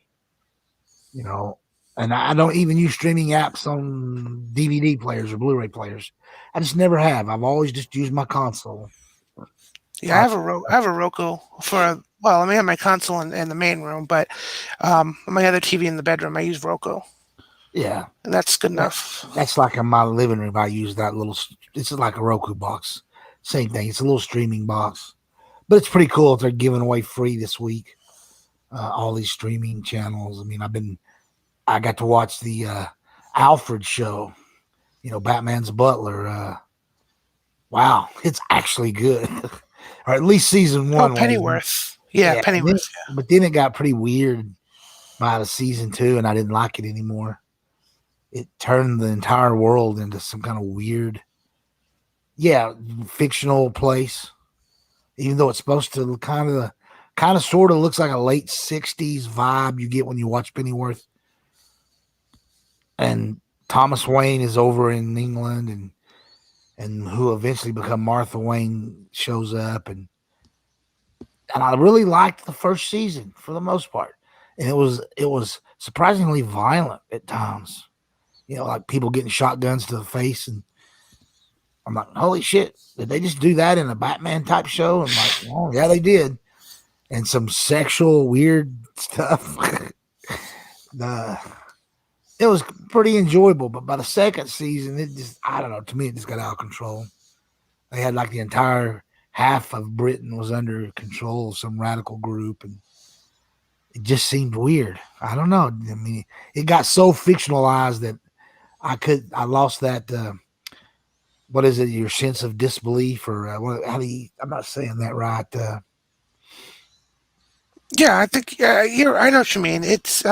and I don't even use streaming apps on DVD players or Blu-ray players. I just never have. I've always just used my console. Yeah, I have a Roku well, I may have my console in the main room, but my other TV in the bedroom, I use Roku. Yeah, and that's good enough. That's like in my living room. I use that little. It's like a Roku box. Same thing. It's a little streaming box, but it's pretty cool if they're giving away free this week. All these streaming channels. I mean, I got to watch the Alfred show. Batman's butler. Wow, it's actually good, or at least season one. Pennyworth. Yeah, Pennyworth. But then it got pretty weird by the season 2, and I didn't like it anymore. It turned the entire world into some kind of weird, fictional place. Even though it's supposed to kind of sort of looks like a late 60s vibe you get when you watch Pennyworth. And Thomas Wayne is over in England, and who eventually become Martha Wayne shows up, and I really liked the first season for the most part. And it was surprisingly violent at times. Like people getting shotguns to the face, and I'm like, holy shit, did they just do that in a Batman type show? And like, oh yeah, they did. And some sexual weird stuff. It was pretty enjoyable, but by the second season, it just, I don't know, to me it just got out of control. They had like the entire half of Britain was under control of some radical group, and it just seemed weird. I don't know. I mean, it got so fictionalized that I lost that, what is it, your sense of disbelief, or I'm not saying that right. Yeah, I think I know what you mean. It's you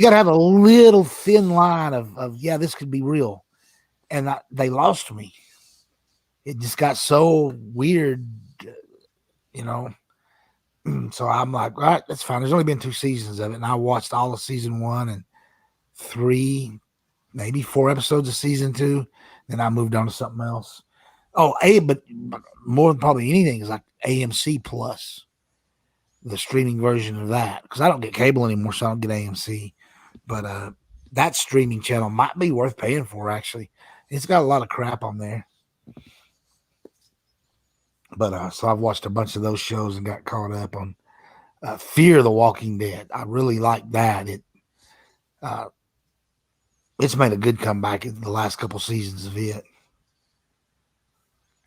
got to have a little thin line of this could be real, and they lost me. It just got so weird, So I'm like, all right, that's fine. There's only been 2 seasons of it, and I watched all of season 1 and 3, maybe 4 episodes of season 2. Then I moved on to something else. Oh, but more than probably anything is like AMC Plus, the streaming version of that, because I don't get cable anymore, so I don't get AMC. But that streaming channel might be worth paying for, actually. It's got a lot of crap on there. But so I've watched a bunch of those shows and got caught up on Fear the Walking Dead. I really like that. It's made a good comeback in the last couple seasons of it.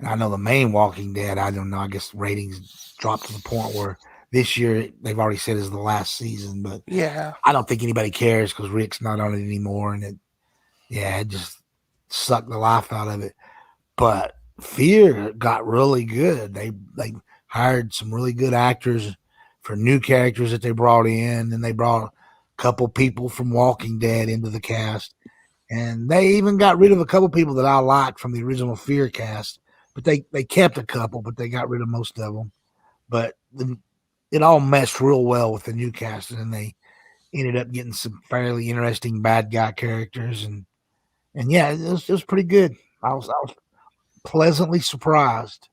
And I know the main Walking Dead, I don't know, I guess ratings dropped to the point where this year they've already said is the last season, but Yeah. I don't think anybody cares because Rick's not on it anymore, and it just sucked the life out of it. But Fear got really good. They hired some really good actors for new characters that they brought in, and they brought a couple people from Walking Dead into the cast, and they even got rid of a couple people that I liked from the original Fear cast. But they kept a couple, but they got rid of most of them. But it all meshed real well with the new cast, and they ended up getting some fairly interesting bad guy characters, and yeah, it was pretty good. I was pleasantly surprised.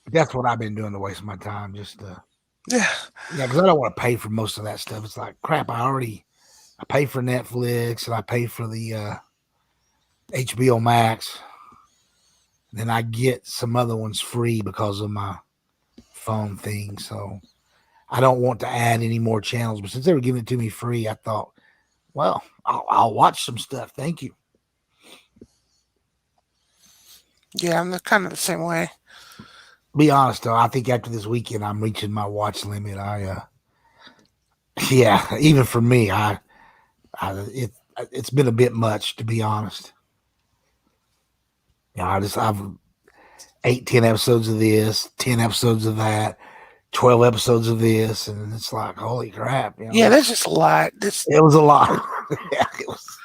But that's what I've been doing to waste my time. Just Yeah. yeah, because I don't want to pay for most of that stuff. It's like crap. I pay for Netflix and I pay for the HBO Max. Then I get some other ones free because of my phone thing. So I don't want to add any more channels. But since they were giving it to me free, I thought, well, I'll watch some stuff. Thank you. Yeah, I'm kind of the same way. Be honest though, I think after this weekend, I'm reaching my watch limit. Yeah, even for me, it's been a bit much to be honest. I've 8, 10 episodes of this, 10 episodes of that, 12 episodes of this, and it's like holy crap, Yeah, there's just a lot. This it was a lot. Yeah, it was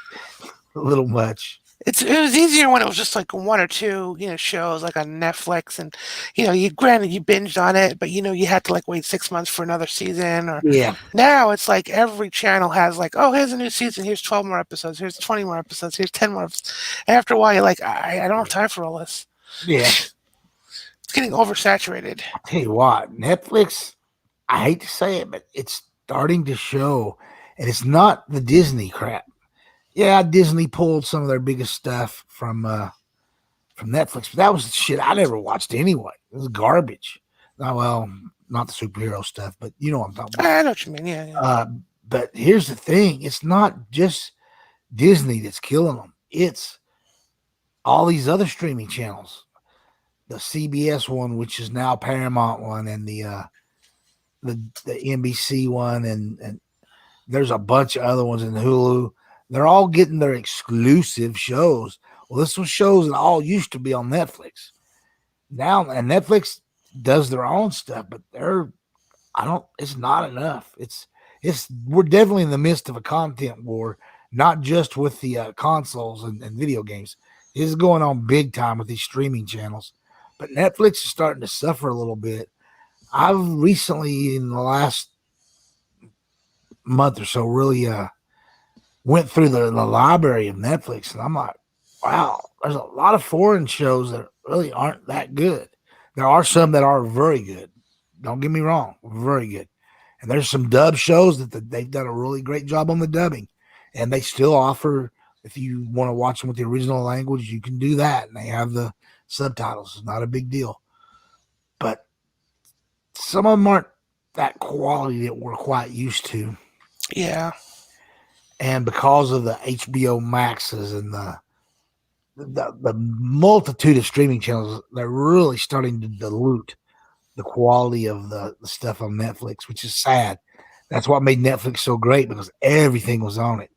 a little much. it was easier when it was just like one or two, shows like on Netflix, and you granted you binged on it, but you had to like wait 6 months for another season. Or Yeah, now it's like every channel has like, oh, here's a new season, here's 12 more episodes, here's 20 more episodes, here's 10 more episodes. And after a while, you're like, I don't have time for all this. yeah. It's getting oversaturated. I tell you what, Netflix. I hate to say it, but it's starting to show, and it's not the Disney crap. Yeah, Disney pulled some of their biggest stuff from Netflix, but that was shit I never watched anyway. It was garbage. Well, not the superhero stuff, but you know what I'm talking about. I know what you mean. Yeah, yeah. But here's the thing: it's not just Disney that's killing them. It's all these other streaming channels. The CBS one, which is now Paramount one, and the NBC one, and there's a bunch of other ones in Hulu. They're all getting their exclusive shows. Well, this was shows that all used to be on Netflix. Now, and Netflix does their own stuff, but it's not enough. We're definitely in the midst of a content war, not just with the consoles and video games. This is going on big time with these streaming channels. But Netflix is starting to suffer a little bit. I've recently, in the last month or so, really went through the library of Netflix, and I'm like, wow, there's a lot of foreign shows that really aren't that good. There are some that are very good. Don't get me wrong, very good. And there's some dub shows that they've done a really great job on the dubbing, and they still offer. If you want to watch them with the original language, you can do that, and they have the subtitles. It's not a big deal, but some of them aren't that quality that we're quite used to. Yeah. And because of the HBO Maxes and the multitude of streaming channels, they're really starting to dilute the quality of the stuff on Netflix, which is sad. That's what made Netflix so great, because everything was on it.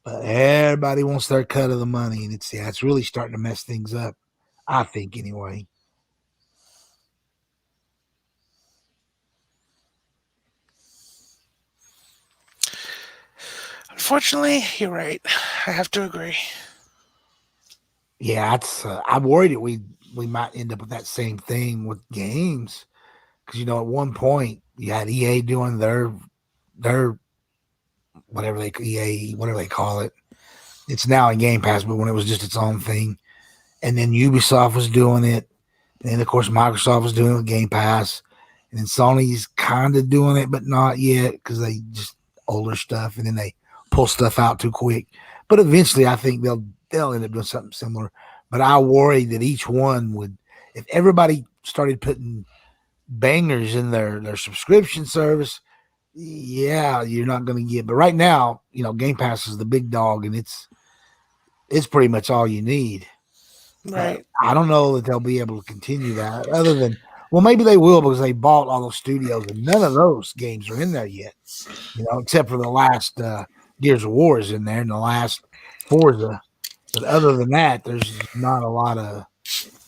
But everybody wants their cut of the money, and it's really starting to mess things up, I think, anyway. Unfortunately, you're right. I have to agree. Yeah, I'm worried that we might end up with that same thing with games, because at one point you had EA doing their whatever they call it. It's now in Game Pass, but when it was just its own thing, and then Ubisoft was doing it, and then of course Microsoft was doing it with Game Pass, and then Sony's kind of doing it, but not yet, because they just older stuff, and then they pull stuff out too quick. But eventually, I think they'll end up doing something similar. But I worry that each one would, if everybody started putting bangers in their subscription service, Yeah, you're not going to get. But right now, Game Pass is the big dog, and it's pretty much all you need. But Right. I don't know that they'll be able to continue that. Other than, well, maybe they will because they bought all those studios, and none of those games are in there yet. Except for the last Gears of War is in there, and the last Forza. But other than that, there's not a lot of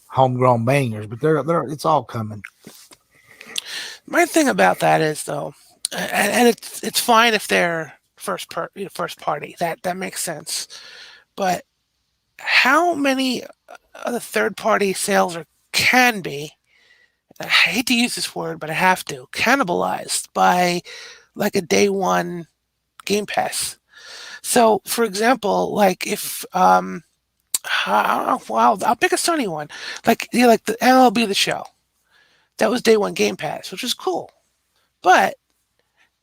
homegrown bangers. But they're it's all coming. My thing about that is though, and it's fine if they're first party. That makes sense. But how many of the third party sales can be, I hate to use this word, but I have to, cannibalized by like a day one Game Pass. So, for example, like if well, I'll pick a Sony one, like the MLB The Show. That was day one Game Pass, which was cool. But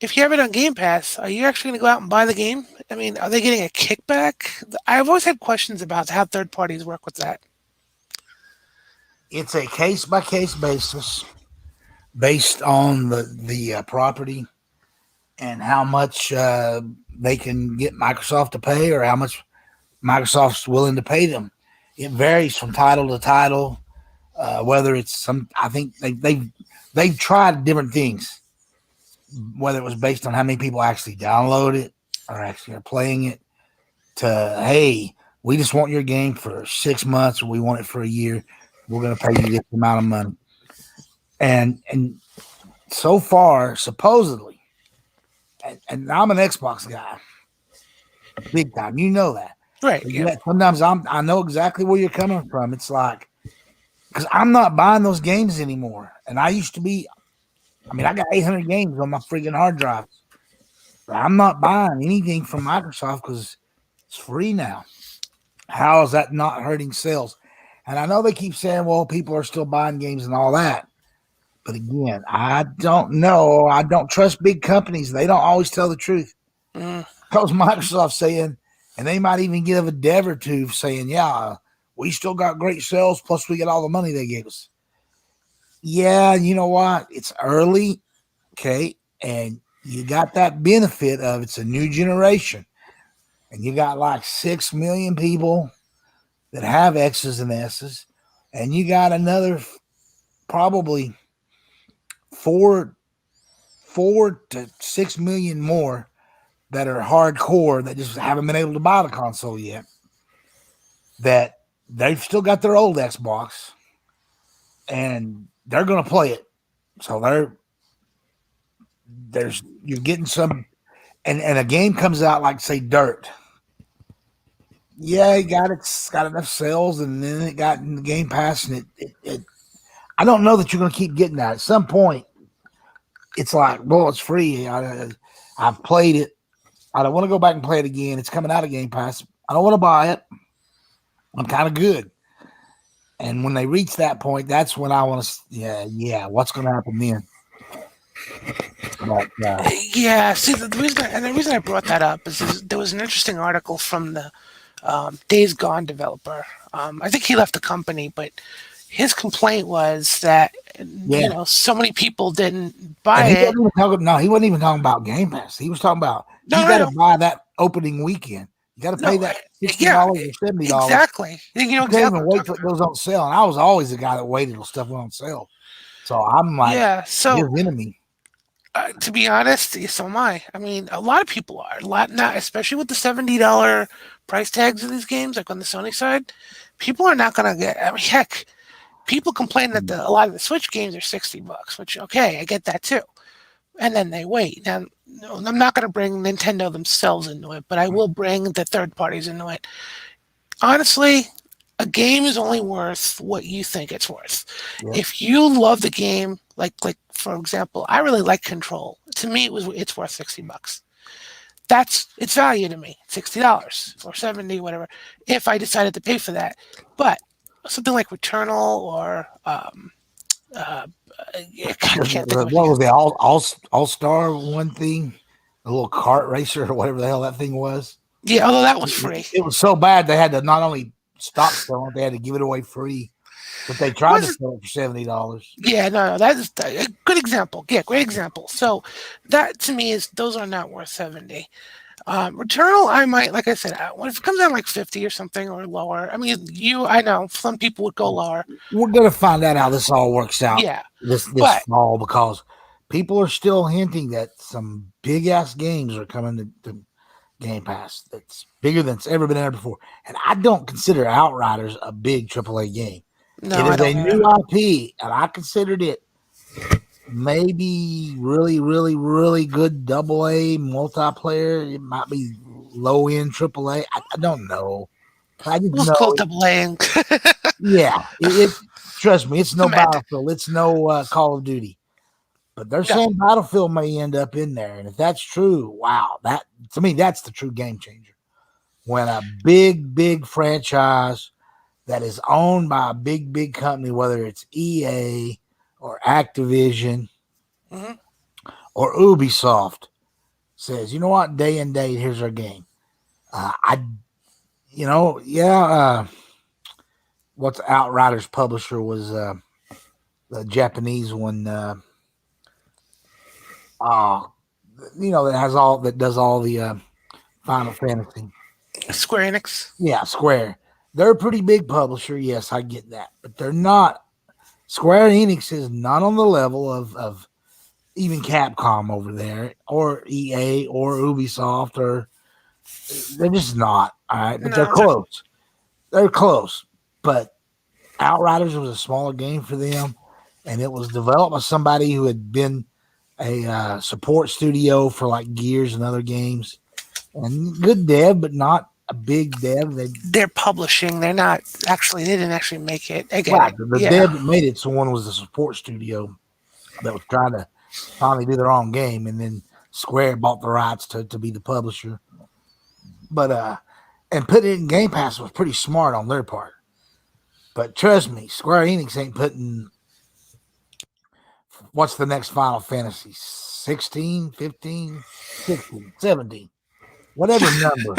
if you have it on Game Pass, are you actually going to go out and buy the game? I mean, are they getting a kickback? I've always had questions about how third parties work with that. It's a case by case basis based on the property and how much they can get Microsoft to pay, or how much Microsoft's willing to pay them. It varies from title to title. Whether it's some, I think they've tried different things. Whether it was based on how many people actually download it or actually are playing it, to hey, we just want your game for 6 months, or we want it for a year. We're going to pay you this amount of money. And so far, supposedly, and I'm an Xbox guy, big time. You know that. Right. But Yeah. yet sometimes I know exactly where you're coming from. It's like, because I'm not buying those games anymore. And I used to be, I mean, I got 800 games on my freaking hard drive. But I'm not buying anything from Microsoft because it's free now. How is that not hurting sales? And I know they keep saying, well, people are still buying games and all that. But again, I don't know. I don't trust big companies. They don't always tell the truth. Mm, Because Microsoft saying, and they might even give a dev or two saying, yeah, we still got great sales, plus we get all the money they gave us. Yeah, you know what? It's early, okay? And you got that benefit of it's a new generation. And you got like 6 million people that have X's and S's. And you got another probably 4 to 6 million more that are hardcore that just haven't been able to buy the console yet. That they've still got their old Xbox and they're going to play it. So you're getting some, and a game comes out like say Dirt. Yeah, it's got enough sales, and then it got in the Game Pass, and it I don't know that you're going to keep getting that. At some point, it's like, well, it's free. I've played it. I don't want to go back and play it again. It's coming out of Game Pass. I don't want to buy it. I'm kind of good. And when they reach that point, that's when I want to, yeah. What's going to happen then? But, yeah. See, the reason I brought that up is there was an interesting article from the Days Gone developer. I think he left the company, but his complaint was that so many people didn't buy and it. he wasn't even talking about Game Pass. He was talking about No, you I got to know. buy that opening weekend. You got to pay No, that $60 yeah, or $70. exactly. You know You can't exactly even what I'm wait till talking it about. goes on sale. And I was always the guy that waited till stuff went on sale. So I'm like Yeah. his So enemy. to be honest, so am I. I mean, a lot of people are. A lot not, especially with the $70 price tags of these games, like on the Sony side. People are not going to get. I mean, heck, people complain that a lot of the Switch games are $60, which okay, I get that too. And then they wait. Now, no, I'm not going to bring Nintendo themselves into it, but I will bring the third parties into it. Honestly, a game is only worth what you think it's worth. Yep. If you love the game, like for example, I really like Control. To me, it's worth $60. That's its value to me, $60 or 70, whatever. If I decided to pay for that, but something like Returnal or I can't think of What anything. was the all star one thing? A little kart racer or whatever the hell that thing was. Yeah, although that was free. It was so bad they had to not only stop selling it, they had to give it away free. But they tried to What's sell it for $70. Yeah, no, that is a good example. Yeah, great example. So that to me is those are not worth 70. Returnal, I might, like I said, if it comes out like 50 or something or lower. I mean, I know some people would go lower. We're gonna find out how this all works out Yeah, this but fall, because people are still hinting that some big ass games are coming to Game Pass that's bigger than it's ever been there before. And I don't consider Outriders a big AAA game. It no, I is a don't either. new IP, and I considered it maybe really, really, really good AA multiplayer. It might be low end AAA. I don't know. I just We'll call know, it delaying. yeah, trust me, it's no Semantics. Battlefield, it's no Call of Duty. But they're No, saying Battlefield may end up in there. And if that's true, wow, that to me, that's the true game changer. When a big franchise that is owned by a big company, whether it's EA or Activision hmm or Ubisoft, says, you know what, day and date, here's our game. I, you know, yeah. What's Outriders publisher was the Japanese one. Uh, that does all the Final Fantasy. Square Enix. Yeah, Square. They're a pretty big publisher. Yes, I get that, but they're not. Square Enix is not on the level of even Capcom over there, or EA, or Ubisoft, or they're just not. All right, but they're No, close. They're close. But Outriders was a smaller game for them, and it was developed by somebody who had been a support studio for like Gears and other games, and good dev, but not a big dev. they're publishing. They're not actually. They didn't actually make it. I get Right, it. the Yeah, dev that made it, so one was the support studio that was trying to finally do their own game, and then Square bought the rights to be the publisher. But and putting it in Game Pass was pretty smart on their part. But trust me, Square Enix ain't putting what's the next Final Fantasy? 16, 15, 16, 17, whatever number.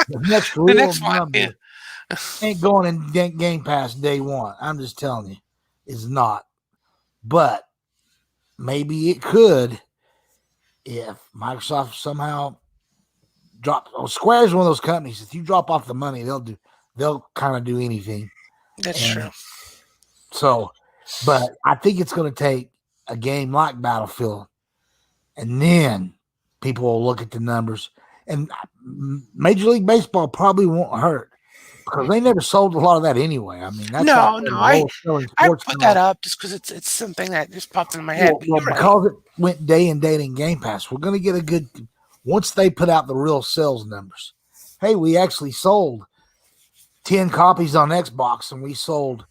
The next the real next one. Yeah, number ain't going in Game Pass day one. I'm just telling you, it's not. But maybe it could if Microsoft somehow drops. Oh, Square is one of those companies. If you drop off the money, they'll kind of do anything. that's And true. so, but I think it's going to take a game like Battlefield, and then people will look at the numbers. And Major League Baseball probably won't hurt because they never sold a lot of that anyway. I mean, that's like No, one no, of the lowest selling I sports put that cards. up just because it's something that just popped into my head. But Well, you're right. because it went day and date in Game Pass, we're going to get a good once they put out the real sales numbers. Hey, we actually sold 10 copies on Xbox and we sold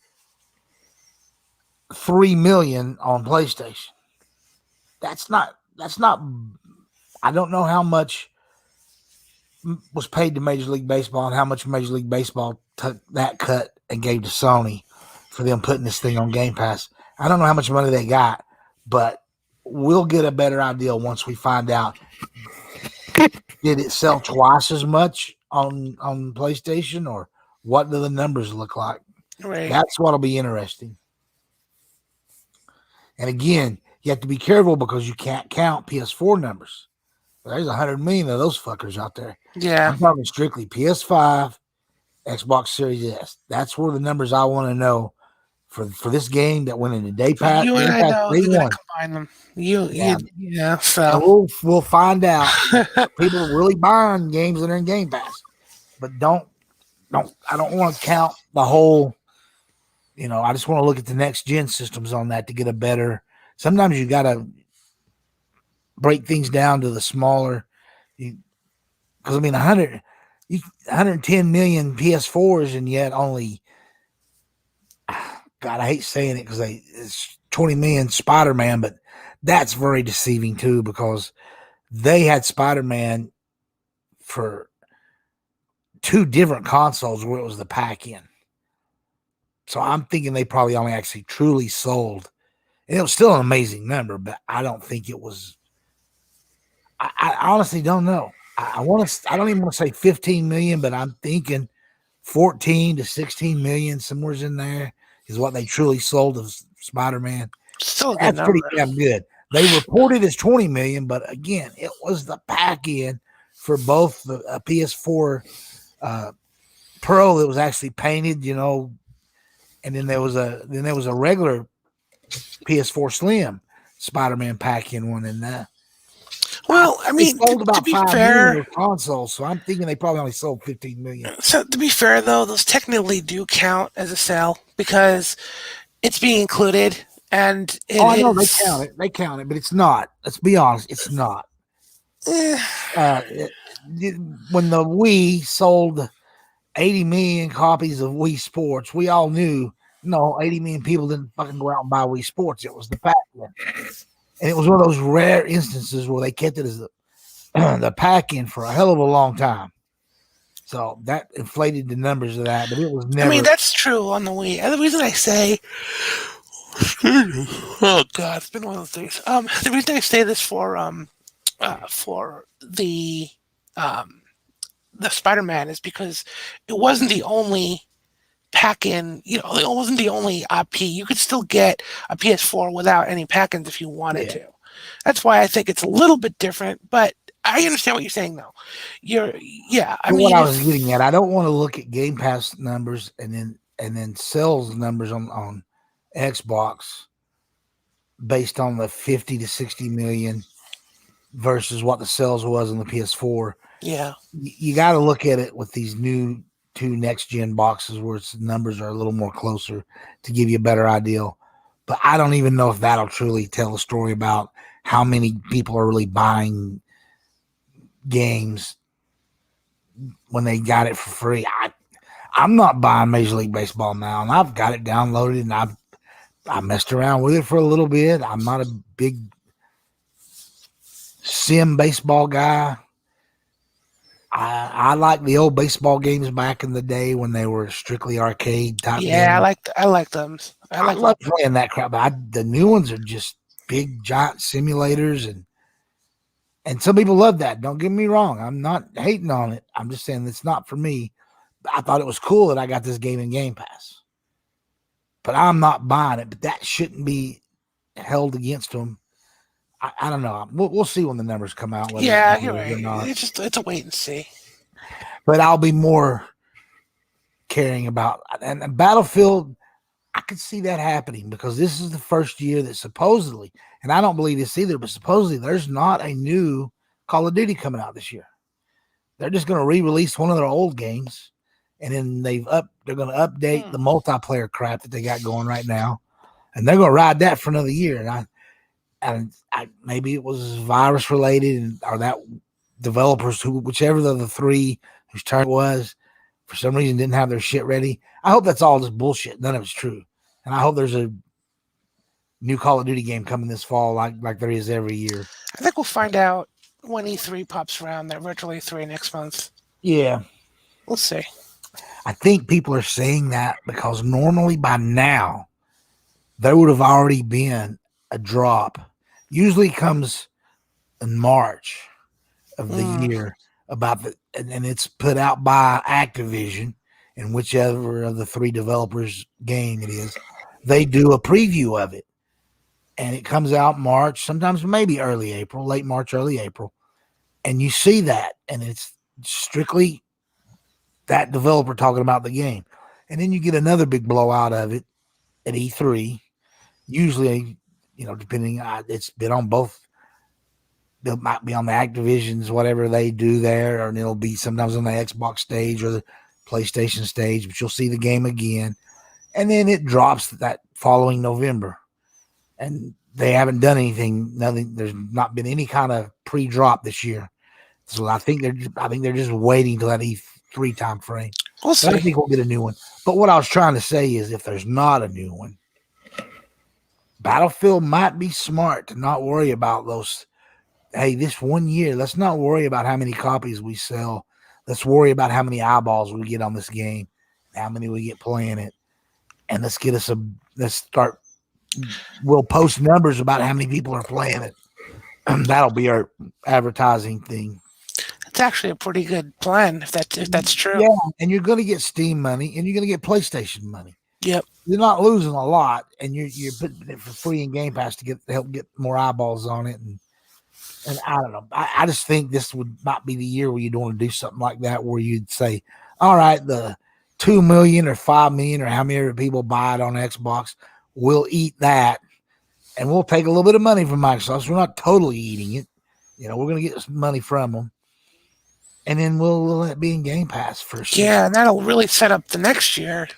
3 million on PlayStation. That's not I don't know how much was paid to Major League Baseball and how much Major League Baseball took that cut and gave to Sony for them putting this thing on Game Pass. I don't know how much money they got, but we'll get a better idea once we find out. Did it sell twice as much on PlayStation, or what do the numbers look like? Right. That's what'll be interesting. And again, you have to be careful because you can't count PS4 numbers. There's 100 million of those fuckers out there. Yeah. I'm talking strictly PS5, Xbox Series S. That's where the numbers I want to know for this game that went into Day Pass. You and Day I Pass know Day they're gonna One. combine them. Yeah. Yeah. And So we'll find out if people are really buying games that are in Game Pass. But I don't want to count the whole. I just want to look at the next gen systems on that to get a better. Sometimes you got to break things down to the smaller. Because 110 million PS4s, and yet only. God, I hate saying it because it's 20 million Spider-Man, but that's very deceiving too because they had Spider-Man for 2 different consoles where it was the pack-in. So I'm thinking they probably only actually truly sold. And it was still an amazing number, but I don't think it was. I honestly don't know. I don't even want to say 15 million, but I'm thinking 14 to 16 million, somewhere's in there. is what they truly sold of Spider-Man. Still a good That's pretty number. damn good. They reported as 20 million, but again, it was the pack in for both the PS4 Pro that was actually painted, and then there was a regular PS4 Slim Spider-Man pack in one, and Well, I they mean, sold to about be 5 million fair, of consoles, so I'm thinking they probably only sold 15 million. so to be fair though, those technically do count as a sale because it's being included, and Oh, it I know is. they count it, but it's not. Let's be honest, it's not. eh, Uh, when the Wii sold 80 million copies of Wii Sports, we all knew no 80 million people didn't fucking go out and buy Wii Sports. It was the pack in. And it was one of those rare instances where they kept it as the pack in for a hell of a long time. So that inflated the numbers of that, but it was I never. mean, that's true on the Wii. And the reason I say, oh god, it's been one of those days. The reason I say this for the Spider-Man is because it wasn't the only pack-in. It wasn't the only IP. You could still get a PS4 without any pack-ins if you wanted Yeah. to. That's why I think it's a little bit different, but I understand what you're saying, though. I But mean, what I was getting at, I don't want to look at Game Pass numbers and then sales numbers on Xbox based on the 50 to 60 million versus what the sales was on the PS4. yeah, You got to look at it with these new 2 next gen boxes where its numbers are a little more closer to give you a better idea. But I don't even know if that'll truly tell a story about how many people are really buying games when they got it for free. I'm not buying Major League Baseball now, and I've got it downloaded, and I messed around with it for a little bit. I'm not a big sim baseball guy. I like the old baseball games back in the day when they were strictly arcade type yeah, games. I like them. I love playing that crap, but the new ones are just big giant simulators, and some people love that. Don't get me wrong. I'm not hating on it. I'm just saying it's not for me. I thought it was cool that I got this game in Game Pass, but I'm not buying it. But that shouldn't be held against them. I don't know. We'll see when the numbers come out. Yeah, you're right. Or not. It's a wait and see. But I'll be more caring about and Battlefield. I could see that happening because this is the first year that supposedly, and I don't believe this either, but supposedly there's not a new Call of Duty coming out this year. They're just going to re-release one of their old games, and then they're going to update the multiplayer crap that they got going right now, and they're going to ride that for another year. And I maybe it was virus related, or that developers whichever of the 3 whose turn it was, for some reason didn't have their shit ready. I hope that's all just bullshit. None of it's true. And I hope there's a new Call of Duty game coming this fall like there is every year. I think we'll find out when E3 pops around, that virtual E3 next month. Yeah. We'll see. I think people are saying that because normally by now there would have already been a drop. Usually comes in March of the year about and it's put out by Activision, and whichever of the 3 developers game it is, they do a preview of it, and it comes out March, sometimes maybe early April, late March, early April, and you see that, and it's strictly that developer talking about the game, and then you get another big blowout of it at E3. Usually, depending, it's been on both. It might be on the Activision's, whatever they do there, or it'll be sometimes on the Xbox stage or the PlayStation stage, but you'll see the game again. And then it drops that following November. And they haven't done anything. Nothing. There's not been any kind of pre-drop this year. So I think they're just waiting till that E3 time frame. We'll see. I think we'll get a new one. But what I was trying to say is if there's not a new one, Battlefield might be smart to not worry about those. Hey, this 1 year, let's not worry about how many copies we sell. Let's worry about how many eyeballs we get on this game, how many we get playing it. And we'll post numbers about how many people are playing it. That'll be our advertising thing. It's actually a pretty good plan if that's true. Yeah, and you're going to get Steam money, and you're going to get PlayStation money. Yep. you're not losing a lot, and you're putting it for free in Game Pass to help get more eyeballs on it. And I don't know. I just think this might be the year where you'd want to do something like that, where you'd say, all right, the 2 million or 5 million or how many people buy it on Xbox, we'll eat that, and we'll take a little bit of money from Microsoft. So we're not totally eating it. We're going to get some money from them, and then we'll let it be in Game Pass first year. Yeah, and that'll really set up the next year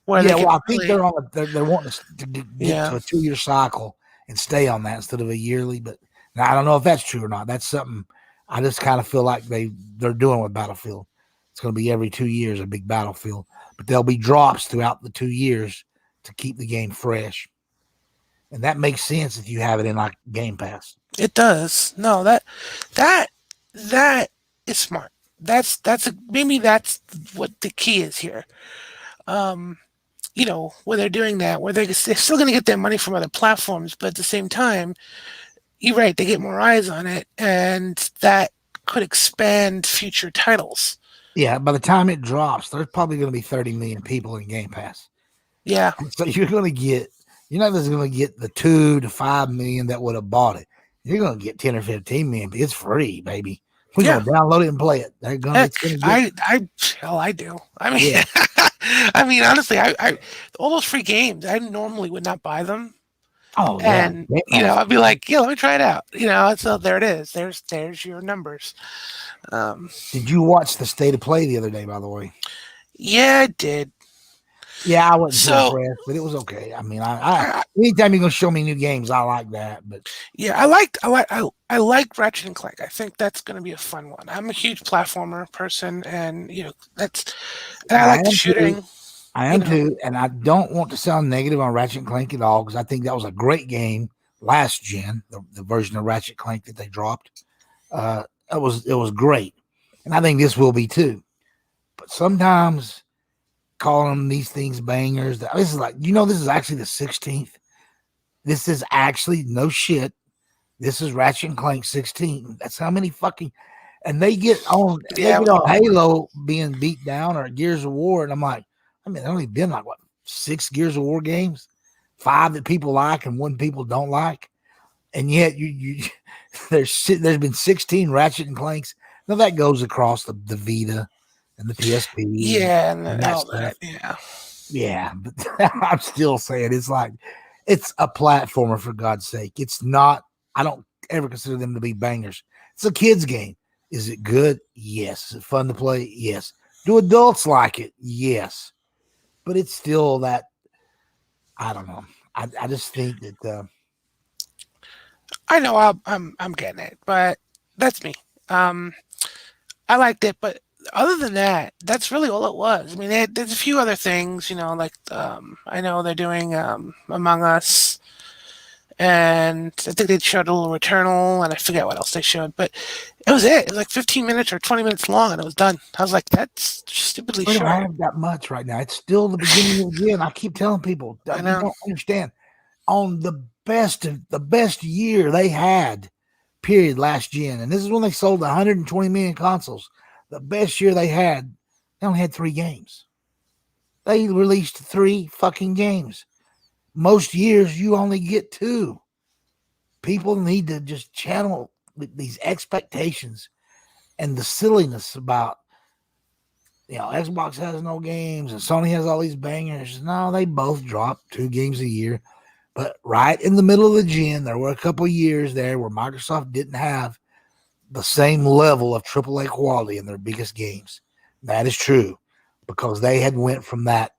where they Yeah, can well, I think really. they're wanting us to get to Yeah, a 2-year cycle and stay on that instead of a yearly. But now, I don't know if that's true or not. That's something I just kind of feel like they're doing with Battlefield. It's going to be every 2 years a big Battlefield, but there'll be drops throughout the 2 years to keep the game fresh, and that makes sense if you have it in like Game Pass. it does. No, that is smart. Maybe that's what the key is here. Um, where they're doing that, where they're still going to get their money from other platforms, but at the same time, you're right, they get more eyes on it, and that could expand future titles. Yeah, by the time it drops, there's probably going to be 30 million people in Game Pass. Yeah, So you're not just going to get the 2 to 5 million that would have bought it. You're going to get 10 or 15 million. It's free, baby. We're yeah. going to download it and play it. Heck, It's going to get. hell, I do. I mean, Yeah. I mean, honestly, all those free games, I normally would not buy them, Oh yeah. and Game Pass. I'd be like, yeah, let me try it out. So there it is. There's your numbers. Um, Did you watch the State of Play the other day? By the way. yeah, I did. Yeah, I wasn't too So impressed, but it was okay. I mean, I I, anytime you're going to show me new games, I like that. But yeah, I like Ratchet and Clank. I think that's going to be a fun one. I'm a huge platformer person, and I I like the am too. shooting. I You am know, too, and I don't want to sound negative on Ratchet and Clank at all because I think that was a great game last gen, the version of Ratchet Clank that they dropped. It was great, and I think this will be too. But sometimes calling these things bangers, this is like this is actually the 16th. This is actually no shit. This is Ratchet and Clank 16. That's how many fucking and they get on yeah, with all that. Halo being beat down or Gears of War, and I'm like, I mean, there's only been like what 6 Gears of War games, 5 that people like and 1 people don't like, and yet you there's been 16 Ratchet and Clanks. Now that goes across the Vita and the PSP Yeah, and and that all stuff. that. Yeah. Yeah, but I'm still saying it's like it's a platformer for God's sake. It's not. I don't ever consider them to be bangers. It's a kids game. Is it good? Yes. Is it fun to play? Yes. Do adults like it? Yes. But it's still that. I don't know. I just think that. I know I'm getting it, but that's me. Um, I liked it, but other than that, that's really all it was. I mean, there's a few other things, like I know they're doing Among Us, and I think they showed a little Returnal, and I forget what else they showed, but it was it. It was like 15 minutes or 20 minutes long, and it was done. I was like, that's stupidly We don't short. have that much right now. It's still the beginning of the year. And I keep telling people, I you know. don't understand. On the best year they had, period, last gen, and this is when they sold 120 million consoles. The best year they only had 3 games. They released 3 fucking games. Most years you only get 2. People need to just channel these expectations and the silliness about Xbox has no games and Sony has all these bangers. No, they both drop 2 games a year. But right in the middle of the gen, there were a couple of years there where Microsoft didn't have the same level of AAA quality in their biggest games. That is true because they had went from that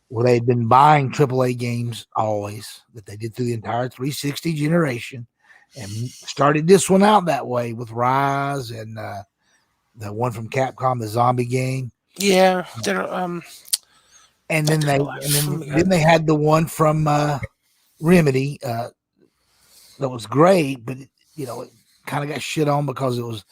where they had been buying AAA games always that they did through the entire 360 generation and started this one out that way with Rise and the one from Capcom, the zombie game. Yeah, And that then didn't go out for me. they had the one from Remedy that was great, but it kind of got shit on because it was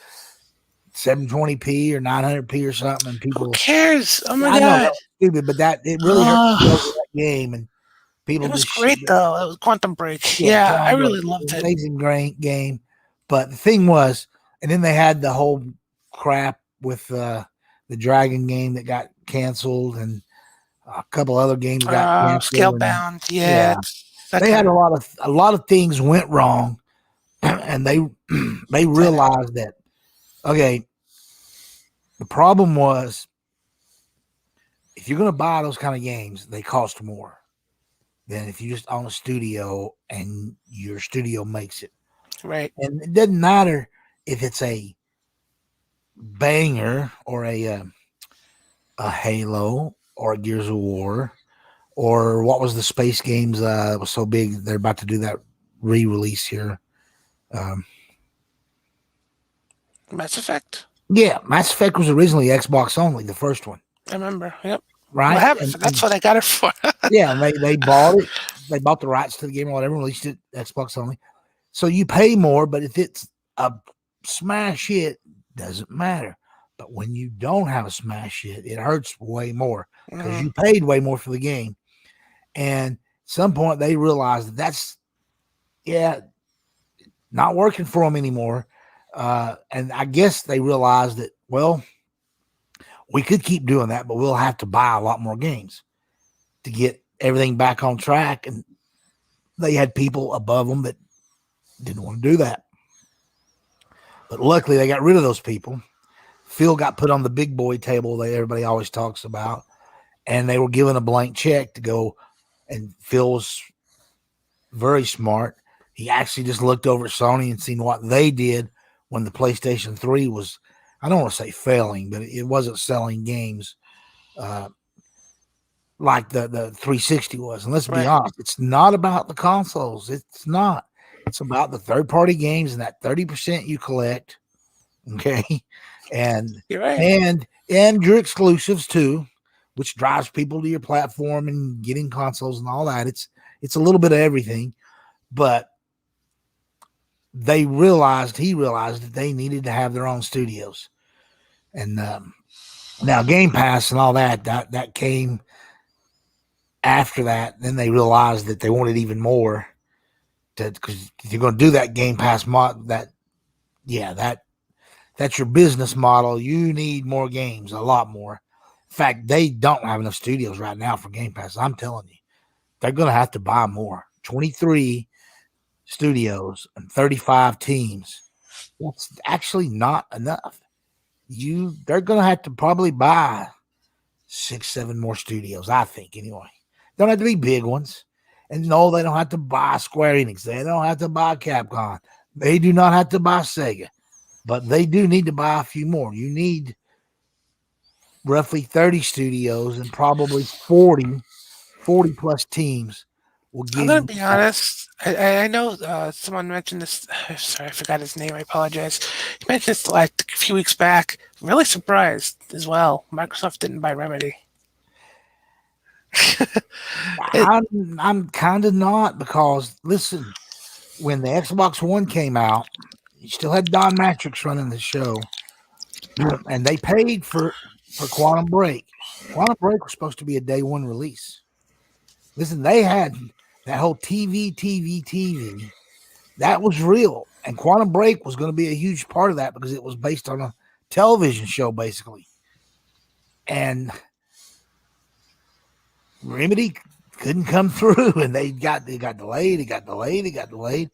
720p or 900p or something, and Who people. cares? Oh my I know that god. was stupid, but it really hurt the sales of Oh, that game, and people it was just great though. That was Quantum Break. yeah, Yeah, I Quantum Break. really It was loved an it. amazing great game, but the thing was, and then they had the whole crap with the Dragon game that got canceled, and A couple other games got canceled, and Scalebound. Yeah, yeah, it's that they had kind of a lot of things went wrong, and they I know. realized that okay, the problem was if you're going to buy those kind of games, they cost more than if you just own a studio and your studio makes it. Right. And it doesn't matter if it's a banger or a Halo or a Gears of War or what was the space games was so big they're about to do that re-release here. Um, Mass Effect. yeah, Mass Effect was originally Xbox only, the first one, I remember. Yep. Well, I right? have it. That's And what I got it for. yeah, and they bought it. They bought the rights to the game or whatever, released it Xbox only. So you pay more, but if it's a smash hit, doesn't matter. But when you don't have a smash hit, it hurts way more because Mhm. you paid way more for the game. And at some point they realized that that's not working for them anymore. And I guess they realized that, well, we could keep doing that, but we'll have to buy a lot more games to get everything back on track. And they had people above them that didn't want to do that. But luckily they got rid of those people. Phil got put on the big boy table that everybody always talks about, and they were given a blank check to go. And Phil was very smart. He actually just looked over at Sony and seen what they did when the PlayStation 3 was, I don't want to say failing, but it wasn't selling games uh, like the 360 was. And let's be Right. honest, it's not about the consoles. It's not. It's about the third party games and that 30% you collect. Okay. And You're right. and your exclusives too, which drives people to your platform and getting consoles and all that. It's a little bit of everything, but he realized that they needed to have their own studios. And now Game Pass and all that came after that. Then they realized that they wanted even more because you're going to do that Game Pass mod that's your business model. You need more games, a lot more. In fact, they don't have enough studios right now for Game Pass. I'm telling you, they're going to have to buy more. 23 studios and 35 teams. That's actually not enough. They're going to have to probably buy 6, 7 more studios, I think, anyway. Don't have to be big ones. And no, they don't have to buy Square Enix. They don't have to buy Capcom. They do not have to buy Sega. But they do need to buy a few more. You need roughly 30 studios and probably 40 plus teams will I'm give gonna you be that. honest. I know someone mentioned this. Sorry, I forgot his name. I apologize. He mentioned this like a few weeks back. I'm really surprised as well. Microsoft didn't buy Remedy. It, I'm kind of not because listen, when the Xbox One came out, you still had Don Matrix running the show, and they paid for Quantum Break. Quantum Break was supposed to be a day one release. Listen, they had that whole TV. That was real, and Quantum Break was going to be a huge part of that because it was based on a television show, basically. And Remedy couldn't come through, and they got delayed. It got delayed.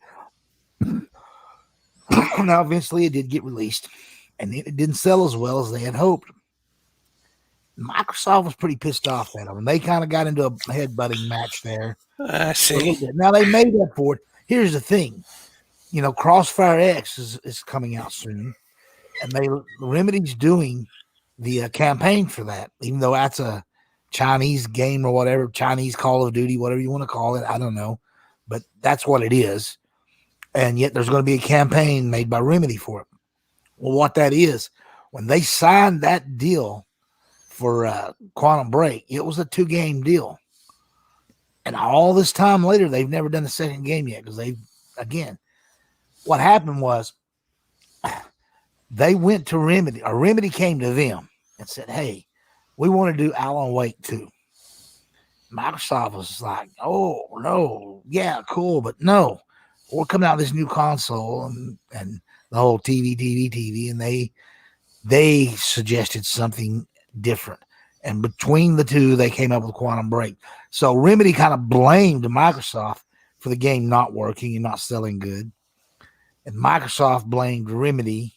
Now, eventually, it did get released, and it didn't sell as well as they had hoped. Microsoft was pretty pissed off at them. They kind of got into a headbutting match there I for a see. little bit. Now they made up for it. Here's the thing, Crossfire X is coming out soon, and Remedy's doing the campaign for that, even though that's a Chinese game or whatever, Chinese Call of Duty, whatever you want to call it. I don't know, but that's what it is. And yet there's going to be a campaign made by Remedy for it. Well, what that is, when they signed that deal for Quantum Break, it was a 2-game deal. And all this time later, they've never done a second game yet because again, what happened was they went to Remedy, or Remedy came to them and said, hey, we want to do Alan Wake 2. Microsoft was like, oh, no, yeah, cool, but no. We're coming out with this new console and the whole TV, and they suggested something different. And between the two, they came up with Quantum Break. So Remedy kind of blamed Microsoft for the game not working and not selling good. And Microsoft blamed Remedy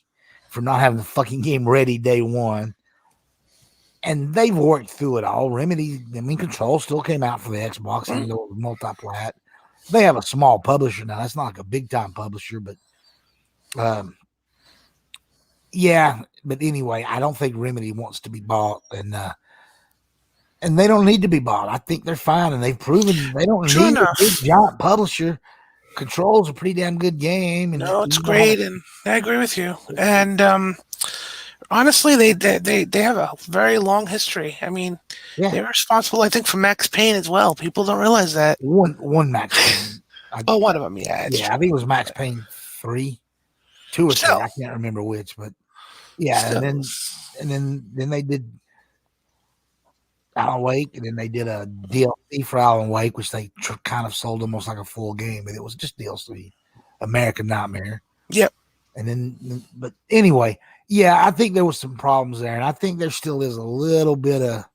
for not having the fucking game ready day one. And they've worked through it all. Remedy, I mean, Control still came out for the Xbox, even though it was multi-plat. They have a small publisher now. That's not like a big-time publisher, but yeah. But anyway, I don't think Remedy wants to be bought, and they don't need to be bought. I think they're fine, and they've proven they don't True need enough. a big giant publisher. Control's a pretty damn good game, and No, it's great, and I agree with you. And honestly, they have a very long history. I mean, yeah, they're responsible, I think, for Max Payne as well. People don't realize that. one Max Payne. Oh, one of them, yeah. Yeah, I think it was Max Payne 3, 2 or 3. Still. I can't remember which, but yeah, Still. and then they did Alan Wake, and then they did a DLC for Alan Wake, which they kind of sold almost like a full game, but it was just DLC, American Nightmare. Yep. And then, but anyway, yeah, I think there was some problems there, and I think there still is a little bit of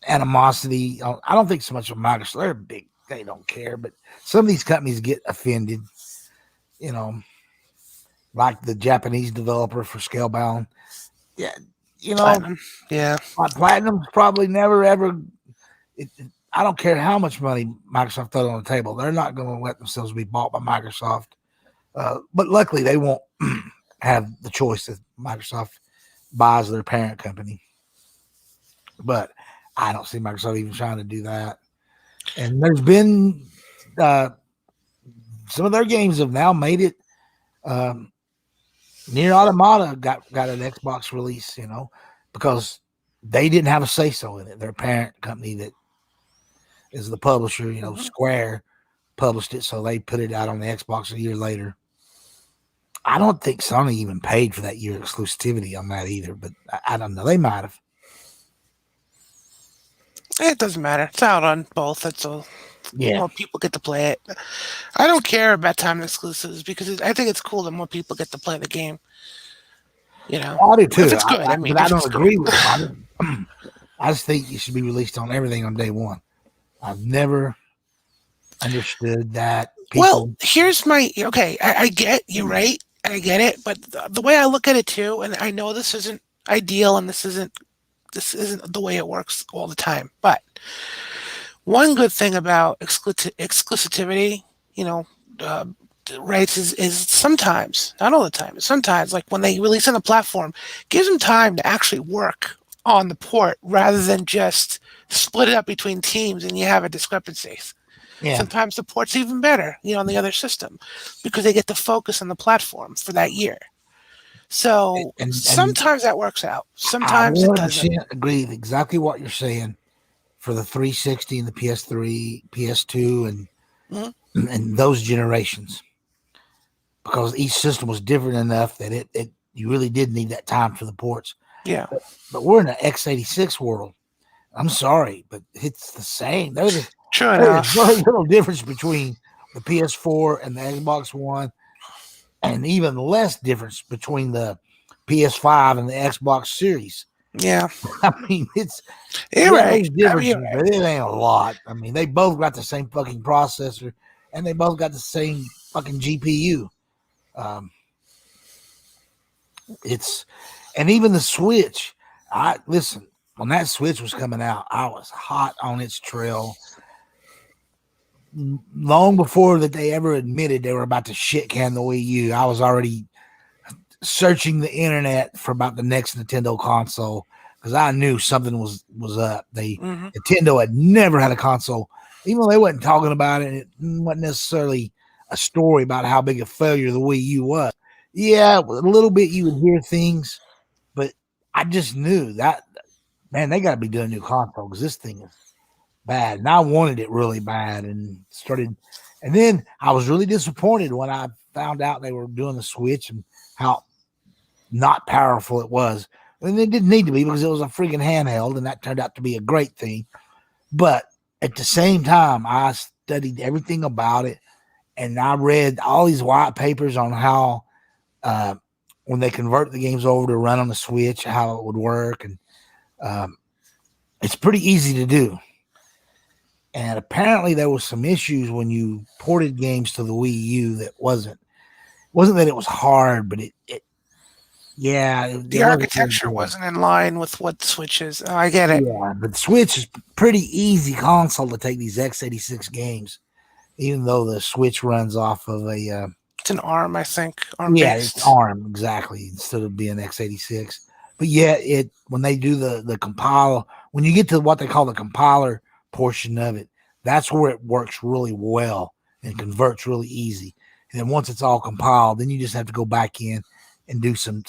animosity. I don't think so much of Microsoft. They're big; they don't care. But some of these companies get offended, you know, like the Japanese developer for Scalebound. Yeah, you know, Platinum. Yeah. Platinum's probably never ever. I don't care how much money Microsoft throws on the table; they're not going to let themselves be bought by Microsoft. But luckily, they won't have the choice if Microsoft buys their parent company. But I don't see Microsoft even trying to do that. And there's been some of their games have now made it. Near Automata got an Xbox release, you know, because they didn't have a say so in it. Their parent company that is the publisher, you know, Square published it, so they put it out on the Xbox a year later. I don't think Sony even paid for that year exclusivity on that either, but I don't know. They might have. It doesn't matter. It's out on both. That's all. Yeah. More people get to play it. I don't care about time exclusives because I think it's cool that more people get to play the game. You know, I do too. if it's good. I mean, but I don't agree with it. I just think it should be released on everything on day one. I've never understood that. Well, here's my okay. I get you're right. I get it, but the way I look at it too, and I know this isn't ideal, and this isn't the way it works all the time. But one good thing about exclusivity, you know, rights is sometimes, not all the time, but sometimes, like when they release on a platform, gives them time to actually work on the port rather than just split it up between teams and you have a discrepancy. Yeah. Sometimes the port's even better, you know, on the other system because they get to focus on the platform for that year. So and sometimes that works out. Sometimes it doesn't. I agree with exactly what you're saying for the 360 and the PS3, PS2, and those generations, because each system was different enough that it you really did need that time for the ports. Yeah. But we're in an x86 world. I'm sorry, but it's the same. There's very little difference between the PS4 and the Xbox One, and even less difference between the PS5 and the Xbox Series. Yeah. I mean, it's right. But it ain't a lot. I mean, they both got the same fucking processor, and they both got the same fucking GPU. And even the Switch. Listen, when that Switch was coming out, I was hot on its trail. Long before that they ever admitted they were about to shit can the Wii U, I was already searching the internet for about the next Nintendo console because I knew something was up. Nintendo had never had a console, even though they wasn't talking about it. It wasn't necessarily a story about how big a failure the Wii U was. Yeah, a little bit you would hear things, but I just knew that, man, they got to be doing a new console because this thing is bad. And I wanted it really bad and then I was really disappointed when I found out they were doing the Switch and how not powerful it was. And it didn't need to be because it was a freaking handheld, and that turned out to be a great thing. But at the same time, I studied everything about it, and I read all these white papers on how when they convert the games over to run on the Switch, how it would work. And It's pretty easy to do. And apparently there was some issues when you ported games to the Wii U that wasn't that it was hard, but it yeah, it The wasn't very architecture good. wasn't in line with what Switch is. Oh, I get it. Yeah, but the Switch is pretty easy console to take these x86 games, even though the Switch runs off of a It's an ARM, I think, ARM yeah, it's based. ARM exactly instead of being x86. But yeah, it when they do the compile, when you get to what they call the compiler portion of it, that's where it works really well and converts really easy. And then once it's all compiled, then you just have to go back in and do some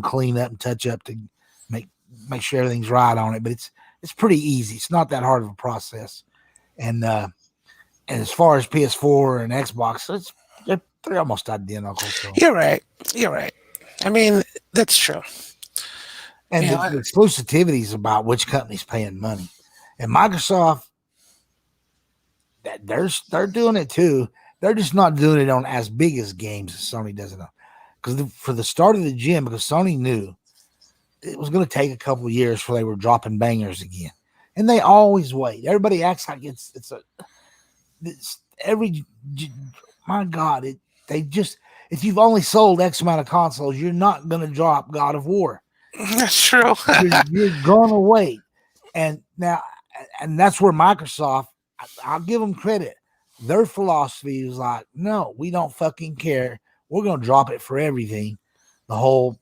cleanup and touch up to make sure everything's right on it. But it's pretty easy. It's not that hard of a process. And as far as PS4 and Xbox, they're almost identical. So. You're right. You're right. I mean, that's true. And the exclusivity is about which company's paying money. And Microsoft, they're doing it too. They're just not doing it on as big as games as Sony does it on. Because for the start of the gym, because Sony knew it was going to take a couple of years before they were dropping bangers again. And they always wait. Everybody acts like it's every, my God, they just, if you've only sold X amount of consoles, you're not going to drop God of War. That's true. you're going to wait. And that's where Microsoft, I'll give them credit. Their philosophy is like, no, we don't fucking care. We're going to drop it for everything. The whole,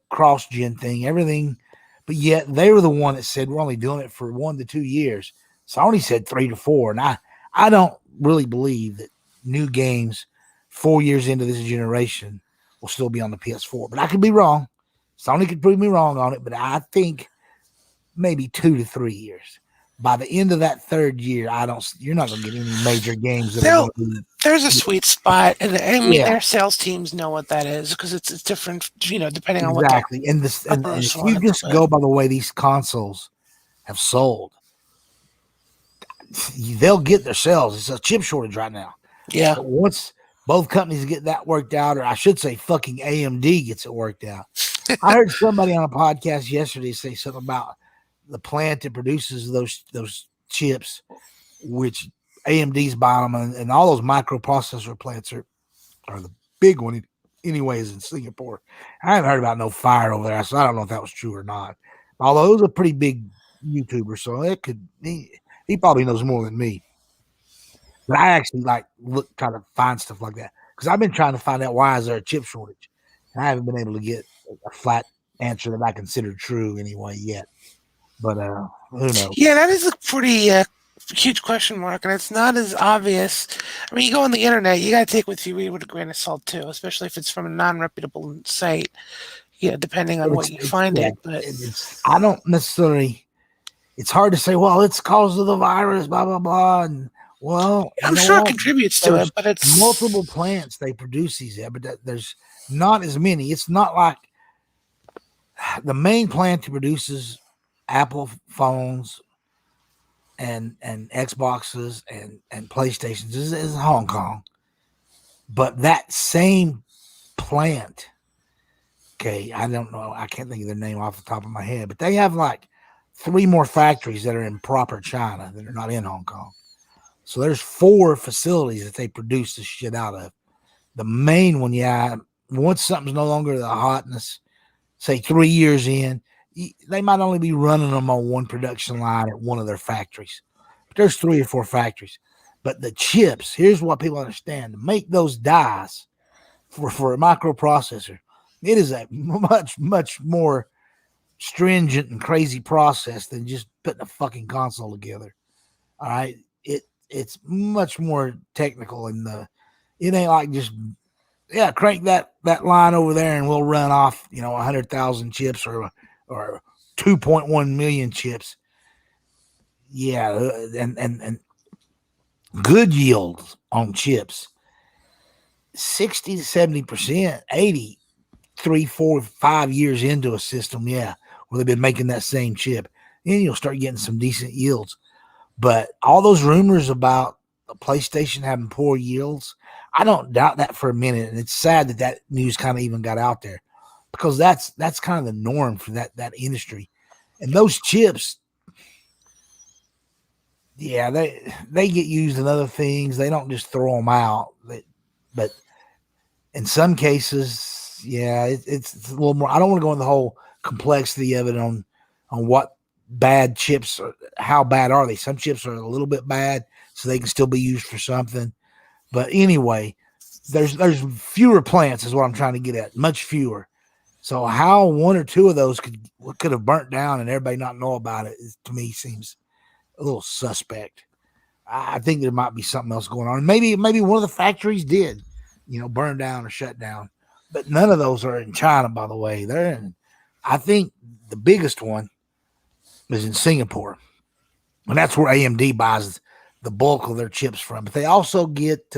cross-gen thing, everything. But yet they were the one that said we're only doing it for 1 to 2 years. Sony said 3 to 4. And I don't really believe that new games 4 years into this generation will still be on the PS4. But I could be wrong. Sony could prove me wrong on it, but I think maybe 2 to 3 years. By the end of that third year, you're not going to get any major games. There's a sweet spot, and I mean, their sales teams know what that is because it's different, depending on what. Exactly, and if you just go by the way these consoles have sold, they'll get their sales. It's a chip shortage right now. Yeah. But once both companies get that worked out, or I should say, fucking AMD gets it worked out. I heard somebody on a podcast yesterday say something about the plant that produces those chips, which AMD's buying them, and all those microprocessor plants are the big one, anyways, in Singapore. I haven't heard about no fire over there, so I don't know if that was true or not. Although it was a pretty big YouTuber, so it could he probably knows more than me. But I actually try to find stuff like that because I've been trying to find out why is there a chip shortage, and I haven't been able to get a flat answer that I consider true anyway yet. But who knows? Yeah, that is a pretty huge question mark, and it's not as obvious. I mean, you go on the internet, you got to take with you with a grain of salt too, especially if it's from a non-reputable site. Yeah, depending on what you find it. But I don't necessarily. It's hard to say. Well, it's caused of the virus, blah blah blah, and well, I'm sure it contributes to it, but it's multiple plants they produce these at, but there's not as many. It's not like the main plant that produces Apple phones and Xboxes and PlayStations is Hong Kong. But that same plant, okay, I don't know, I can't think of their name off the top of my head, but they have 3 more factories that are in proper China that are not in Hong Kong. So there's 4 facilities that they produce this shit out of. The main one, once something's no longer the hotness, say 3 years in, they might only be running them on one production line at one of their factories. But there's 3 or 4 factories. But the chips, here's what people understand. To make those dies for a microprocessor, it is a much, much more stringent and crazy process than just putting a fucking console together. All right? It's much more technical, and it ain't like just crank that line over there and we'll run off 100,000 chips or 2.1 million chips. And good yields on chips, 60 to 70%, 80, 3, 4, 5 years into a system, where they've been making that same chip, then you'll start getting some decent yields. But all those rumors about the PlayStation having poor yields, I don't doubt that for a minute. And it's sad that news kind of even got out there, because that's kind of the norm for that industry. And those chips, Yeah, they get used in other things. They don't just throw them out. But in some cases, yeah, it's a little more. I don't want to go into the whole complexity of it on what bad chips are, how bad are they. Some chips are a little bit bad, so they can still be used for something. But anyway, there's fewer plants is what I'm trying to get at, much fewer. So how one or two of those could have burnt down and everybody not know about it is, to me, seems a little suspect. I think there might be something else going on. Maybe one of the factories did, burn down or shut down. But none of those are in China, by the way. They're in. I think the biggest one is in Singapore, and that's where AMD buys the bulk of their chips from. But they also get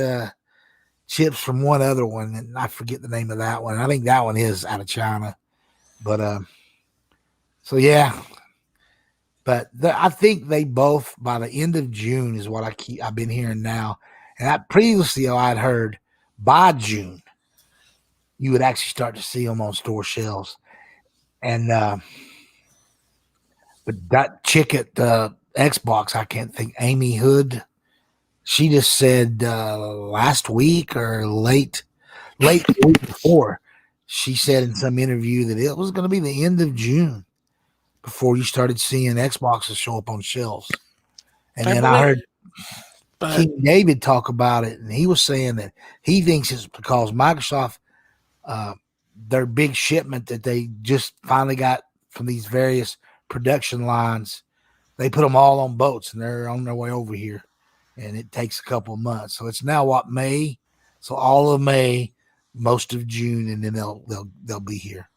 chips from one other one, and I forget the name of that one. I think that one is out of China. But so yeah. But I think they both by the end of June is what I've been hearing now. And previously I'd heard by June you would actually start to see them on store shelves. And but that chick at Xbox, I can't think, Amy Hood, she just said last week or late the week before, she said in some interview that it was going to be the end of June before you started seeing Xboxes show up on shelves. And then I heard King David talk about it, and he was saying that he thinks it's because Microsoft, their big shipment that they just finally got from these various production lines, they put them all on boats and they're on their way over here, and it takes a couple of months. So it's now May, so all of May, most of June, and then they'll be here.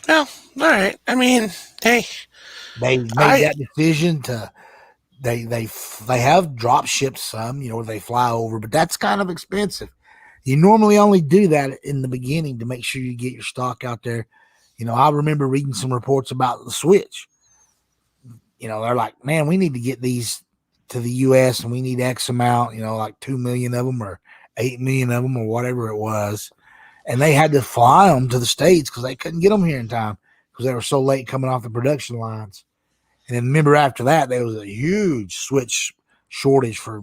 Well, all right. I mean, hey, they made that decision to. They have drop shipped some, where they fly over, but that's kind of expensive. You normally only do that in the beginning to make sure you get your stock out there. I remember reading some reports about the Switch. They're like, man, we need to get these to the U.S. and we need X amount, like 2 million of them or 8 million of them or whatever it was. And they had to fly them to the States because they couldn't get them here in time because they were so late coming off the production lines. And then remember after that, there was a huge Switch shortage for,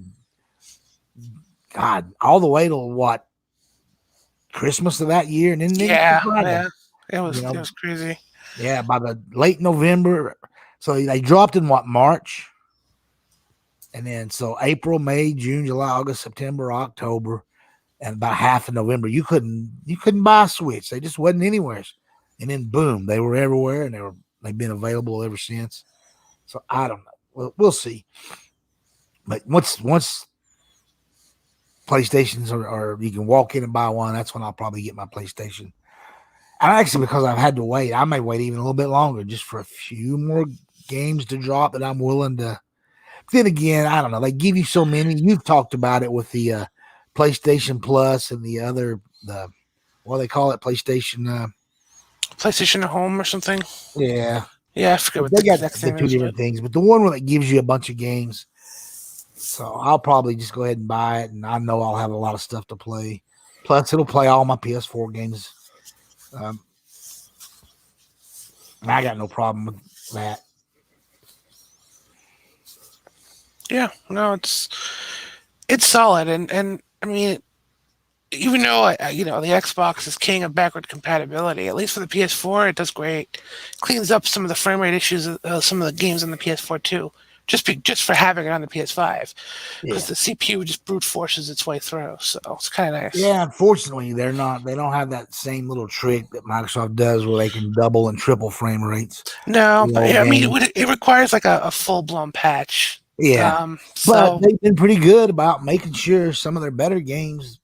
God, all the way to what, Christmas of that year. And then it was crazy. Yeah, by the late November. So they dropped in March? And then so April, May, June, July, August, September, October, and about half of November. You couldn't buy a Switch. They just wasn't anywhere. And then boom, they were everywhere, and they've been available ever since. So I don't know. We'll see. But once PlayStations or you can walk in and buy one, that's when I'll probably get my PlayStation. And actually, because I've had to wait, I may wait even a little bit longer just for a few more games to drop that I'm willing to. Then again, I don't know. They give you so many. You've talked about it with the PlayStation Plus and the other, what do they call it? PlayStation Home or something. Yeah. Yeah, I forget what they got the two different things, but the one where it gives you a bunch of games. So I'll probably just go ahead and buy it, and I know I'll have a lot of stuff to play. Plus, it'll play all my PS4 games. I got no problem with that. Yeah, no, it's solid, and I mean, even though the Xbox is king of backward compatibility, at least for the PS4, it does great. Cleans up some of the frame rate issues of some of the games on the PS4 too, just for having it on the PS5, because the CPU just brute forces its way through. So it's kind of nice. Yeah, unfortunately, they don't have that same little trick that Microsoft does where they can double and triple frame rates. No, but I mean, it requires like a full blown patch. Yeah, but they've been pretty good about making sure some of their better games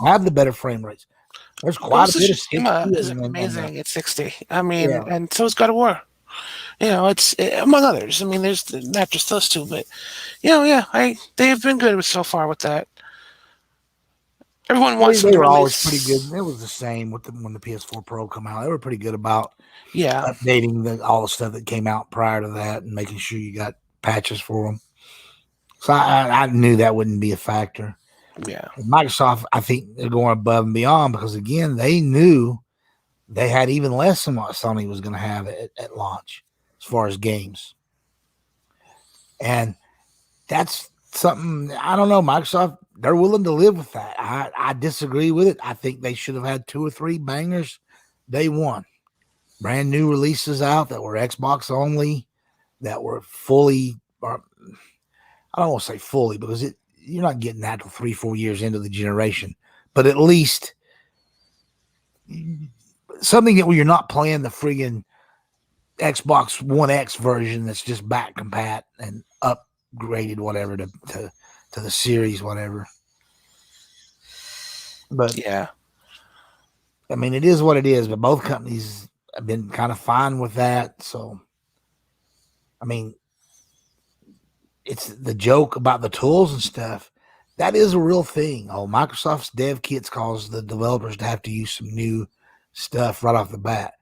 have the better frame rates. There's quite a bit of Tsushima is amazing at 60. I mean, and so is God of War. It's among others. I mean, there's not just those two, but they have been good so far with that. Everyone wants they were always pretty good. It was the same when the PS4 Pro come out. They were pretty good about updating all the stuff that came out prior to that and making sure you got patches for them. So I knew that wouldn't be a factor. Yeah. And Microsoft, I think they're going above and beyond because, again, they knew they had even less than what Sony was going to have at launch as far as games. And that's something, I don't know, Microsoft, they're willing to live with that. I disagree with it. I think they should have had 2 or 3 bangers day one. Brand new releases out that were Xbox only, that were fully, or I don't want to say fully because you're not getting that till 3-4 years into the generation, but at least something that where you're not playing the friggin' Xbox One X version that's just back compat and upgraded whatever to the series, whatever. But Yeah. I mean, it is what it is. But both companies have been kind of fine with that. So, I mean, it's the joke about the tools and stuff. That is a real thing. Oh, Microsoft's dev kits cause the developers to have to use some new stuff right off the bat.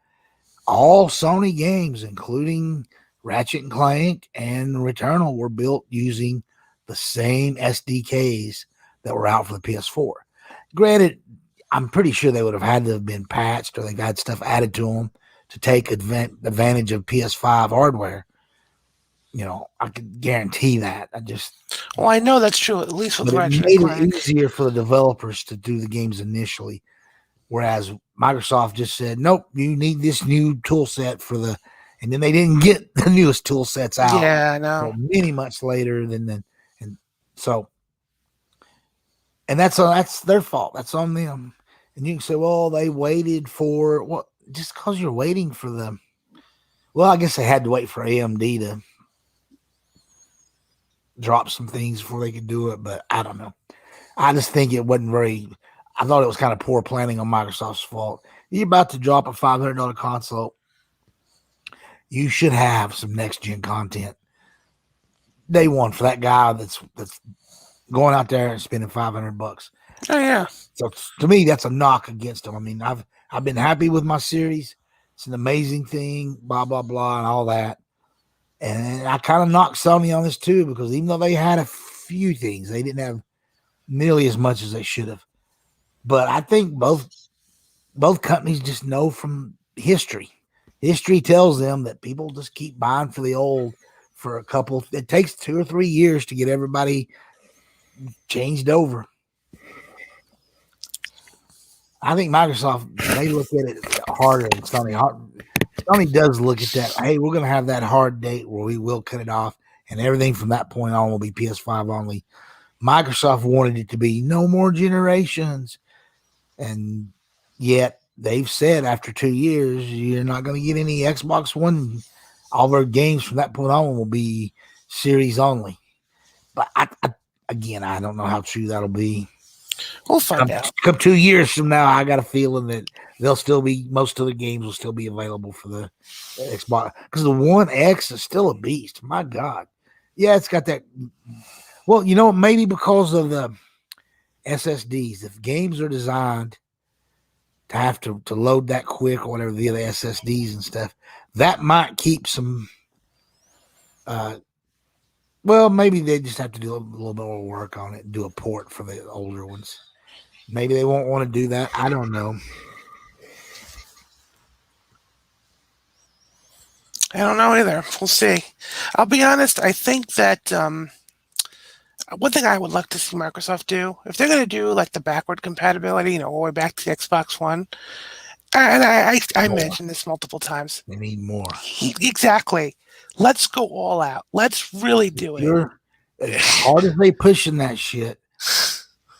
All Sony games, including Ratchet and Clank and Returnal, were built using the same SDKs that were out for the PS4. Granted, I'm pretty sure they would have had to have been patched or they've had stuff added to them to take advantage of PS5 hardware. You know, I could guarantee that. Well, I know that's true, at least with but it Ratchet made and it Clank. easier for the developers to do the games initially, whereas Microsoft just said, "Nope, you need this new tool set for the," and then they didn't get the newest tool sets out. Yeah, I know. Many months later than and so, and that's their fault. That's on them. And you can say, "Well, they waited for what?" Just because you're waiting for them. Well, I guess they had to wait for AMD to drop some things before they could do it, but I don't know. I just think it wasn't very. I thought it was kind of poor planning on Microsoft's fault. You're about to drop a $500 console. You should have some next gen content day one for that guy that's going out there and spending $500. Oh yeah. So to me, that's a knock against them. I mean, I've been happy with my series. It's an amazing thing, blah blah blah, and all that. And I kind of knocked Sony on this too because even though they had a few things, they didn't have nearly as much as they should have. But I think both companies just know from history. History tells them that people just keep buying for the old for a couple. It takes 2 or 3 years to get everybody changed over. I think Microsoft, they look at it harder than Sony. Sony does look at that. Hey, we're going to have that hard date where we will cut it off, and everything from that point on will be PS5 only. Microsoft wanted it to be no more generations, and yet they've said after 2 years you're not going to get any Xbox One. All of our games from that point on will be series only. But I don't know how true that'll be. We'll find out. Come 2 years from now, I got a feeling that they'll still be, most of the games will still be available for the Xbox, because the One X is still a beast. My God. Yeah, it's got that. Well, you know, maybe because of the SSDs, if games are designed to have to load that quick or whatever via the SSDs and stuff, that might keep some. Well, maybe they just have to do a little bit more work on it and do a port for the older ones. Maybe they won't want to do that. I don't know. I don't know either. We'll see. I'll be honest. I think that one thing I would like to see Microsoft do, if they're going to do like the backward compatibility, you know, all the way back to the Xbox One, and I mentioned this multiple times. They need more. Exactly. Let's go all out. Let's really do it. As hard as they pushing that shit,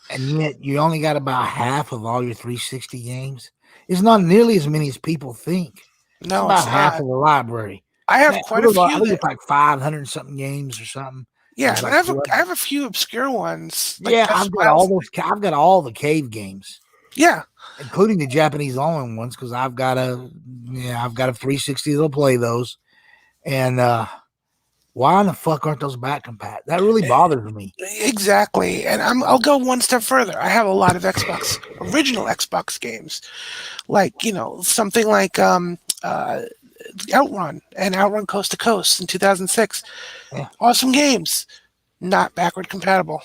and yet you only got about half of all your 360 games. It's not nearly as many as people think. No, it's about it's half not. of the library. I have quite a few. I think it's like 500 something games or something. Yeah, like I have a few obscure ones. Like I've got all those. I've got all the cave games. Yeah, including the Japanese only ones, because I've got a 360 that'll play those. And why in the fuck aren't those back compat? That really bothers me. Exactly. And I'll go one step further. I have a lot of original Xbox games, like, you know, something like Outrun and Outrun Coast to Coast in 2006. Yeah. Awesome games, not backward compatible.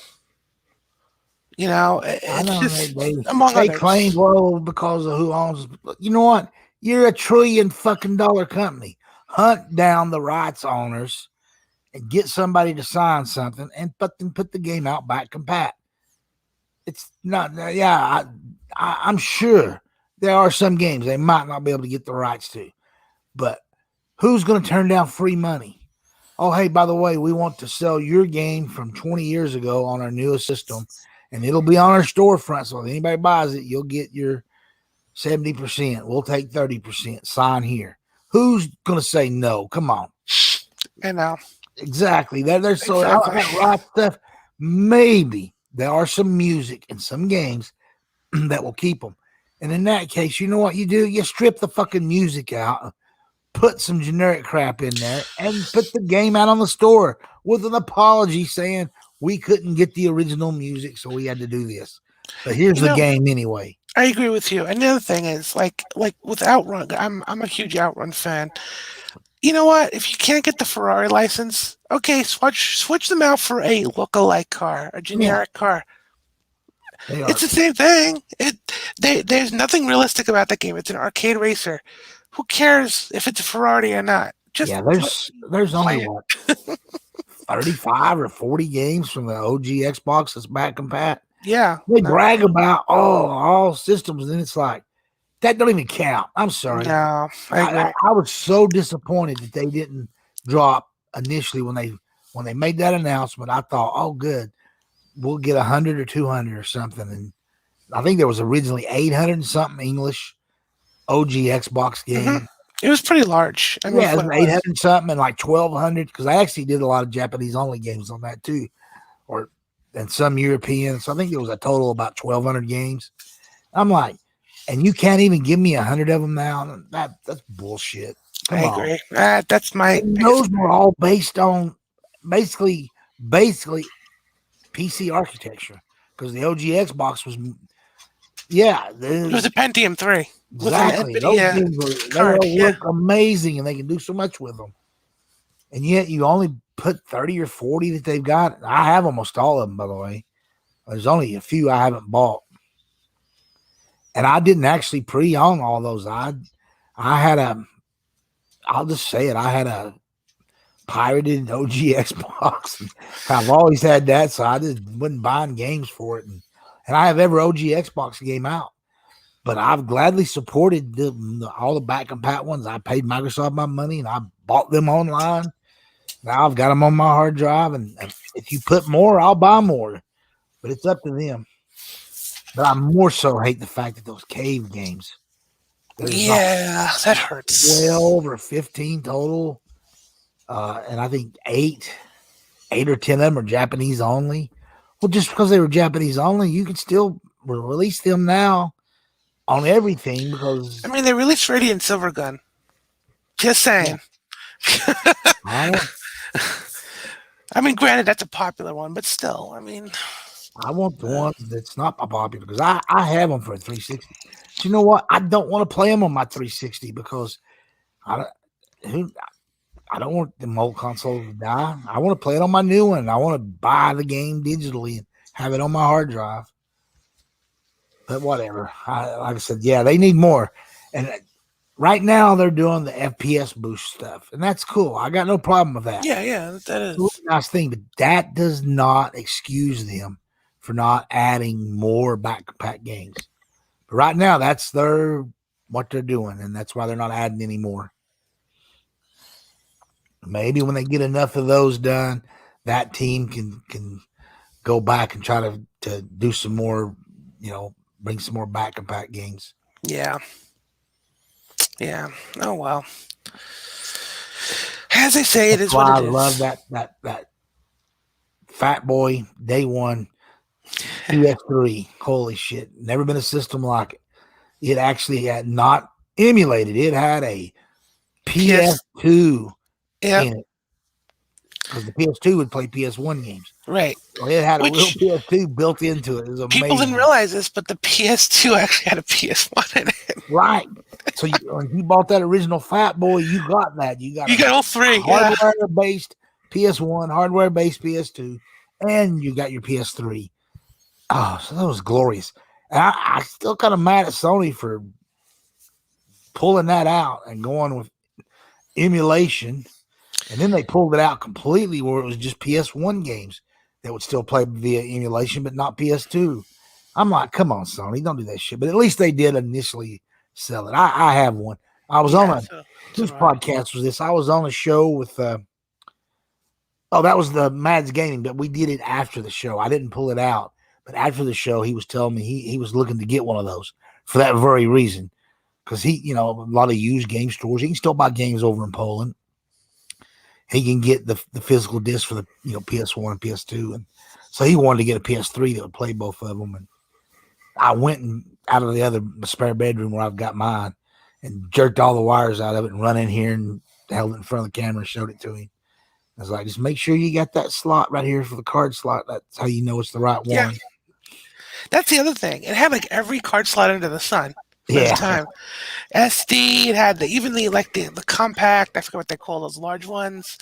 You know, they claim, well, because of who owns. You know what? You're $1 trillion fucking company. Hunt down the rights owners and get somebody to sign something and put the game out back compat. It's not, yeah, I'm sure there are some games they might not be able to get the rights to, but who's going to turn down free money? Oh, hey, by the way, we want to sell your game from 20 years ago on our newest system, and it'll be on our storefront. So if anybody buys it, you'll get your 70%. We'll take 30%. Sign here. Who's going to say no? Come on. You know. Exactly. There's so Exactly. that right stuff. Maybe there are some music in some games that will keep them. And in that case, you know what you do? You strip the fucking music out, put some generic crap in there, and put the game out on the store with an apology saying we couldn't get the original music, so we had to do this. But here's the game anyway. I agree with you. And the other thing is, like with Outrun, I'm a huge Outrun fan. You know what? If you can't get the Ferrari license, okay, switch them out for a look-alike car, a generic car. It's the same thing. There's nothing realistic about that game. It's an arcade racer. Who cares if it's a Ferrari or not? Just there's only what 35 or 40 games from the OG Xbox that's back compat. Yeah, they brag about all systems, and then it's like that don't even count. I'm sorry. No, I was so disappointed that they didn't drop initially when they made that announcement. I thought, oh, good, we'll get 100 or 200 or something, and I think there was originally 800 and something English OG Xbox game. Mm-hmm. It was pretty large. I mean, it was 800 something and like 1,200 because I actually did a lot of Japanese only games on that too, and some European. So I think there was a total of about 1,200 games. I'm like, and you can't even give me 100 of them now. That's bullshit. I agree. That's my. Those were all based on basically PC architecture because the OG Xbox was, it was a Pentium 3. Exactly. Those games look amazing, and they can do so much with them. And yet you only put 30 or 40 that they've got. I have almost all of them, by the way. There's only a few I haven't bought. And I didn't actually pre-own all those. I'll just say it, I had a pirated OG Xbox. I've always had that, so I just wasn't buying games for it. And I have every OG Xbox game out. But I've gladly supported all the back compat ones. I paid Microsoft my money, and I bought them online. Now I've got them on my hard drive, and if you put more, I'll buy more. But it's up to them. But I more so hate the fact that those cave games. That hurts. 12 or 15 total. And I think eight or 10 of them are Japanese only. Well, just because they were Japanese only, you can still release them now on everything because I mean they released Radiant Silvergun. Just saying. Yeah. I mean, granted that's a popular one, but still, I mean, I want the ones that's not popular because I have them for a 360. But you know what? I don't want to play them on my 360 because I don't want the old console to die. I want to play it on my new one. I want to buy the game digitally and have it on my hard drive. But whatever. Like I said, they need more. And right now they're doing the FPS boost stuff, and that's cool. I got no problem with that. Yeah, that is it's a nice thing, but that does not excuse them for not adding more back compat games. But right now, that's what they're doing, and that's why they're not adding any more. Maybe when they get enough of those done, that team can go back and try to do some more, bring some more back compat games. Yeah. Oh well. As I say, it is what it is. I love that Fat Boy Day One PS3. Holy shit! Never been a system like it. It actually had not emulated. It had a PS2 in it because the PS2 would play PS1 games. Right. So it had a real PS2 built into it. It was amazing. People didn't realize this, but the PS2 actually had a PS1 in it. Right. So when you bought that original Fat Boy, you got that. You got all three. Hardware-based PS1, hardware-based PS2, and you got your PS3. Oh, so that was glorious. And I still kind of mad at Sony for pulling that out and going with emulation And then they pulled it out completely where it was just PS1 games that would still play via emulation, but not PS2. I'm like, come on, Sony, don't do that shit. But at least they did initially sell it. I have one. I was on Yeah, a so whose do I. podcast was this? I was on a show with oh, that was the Mads Gaming, but we did it after the show. I didn't pull it out, but after the show, he was telling me he was looking to get one of those for that very reason. Because a lot of used game stores, he can still buy games over in Poland. He can get the physical disc for the PS1 and PS2, and so he wanted to get a PS3 that would play both of them. And I went and out of the other spare bedroom where I've got mine, and jerked all the wires out of it, and run in here and held it in front of the camera and showed it to him. I was like, just make sure you got that slot right here for the card slot. That's how you know it's the right Yeah, one. that's the other thing. It had like every card slot under the sun for its Yeah, time. SD. It had the compact. I forget what they call those large ones.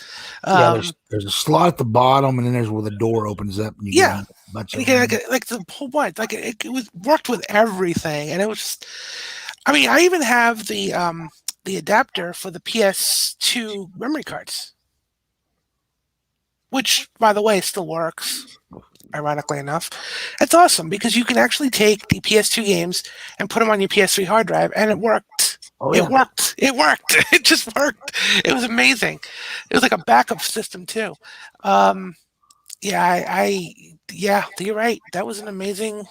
yeah. Um, There's a slot at the bottom, and then there's where the door opens up, and you get yeah, a bunch and you of get them. like the whole bunch. Like it was worked with everything, and it was just. I mean, I even have the adapter for the PS2 memory cards, which, by the way, still works. Ironically enough, it's awesome because you can actually take the PS2 games and put them on your PS3 hard drive, and it worked. Oh It yeah, worked. It worked. It just worked. It was amazing. It was like a backup system too. Um, yeah, yeah, you're right. That was an amazing.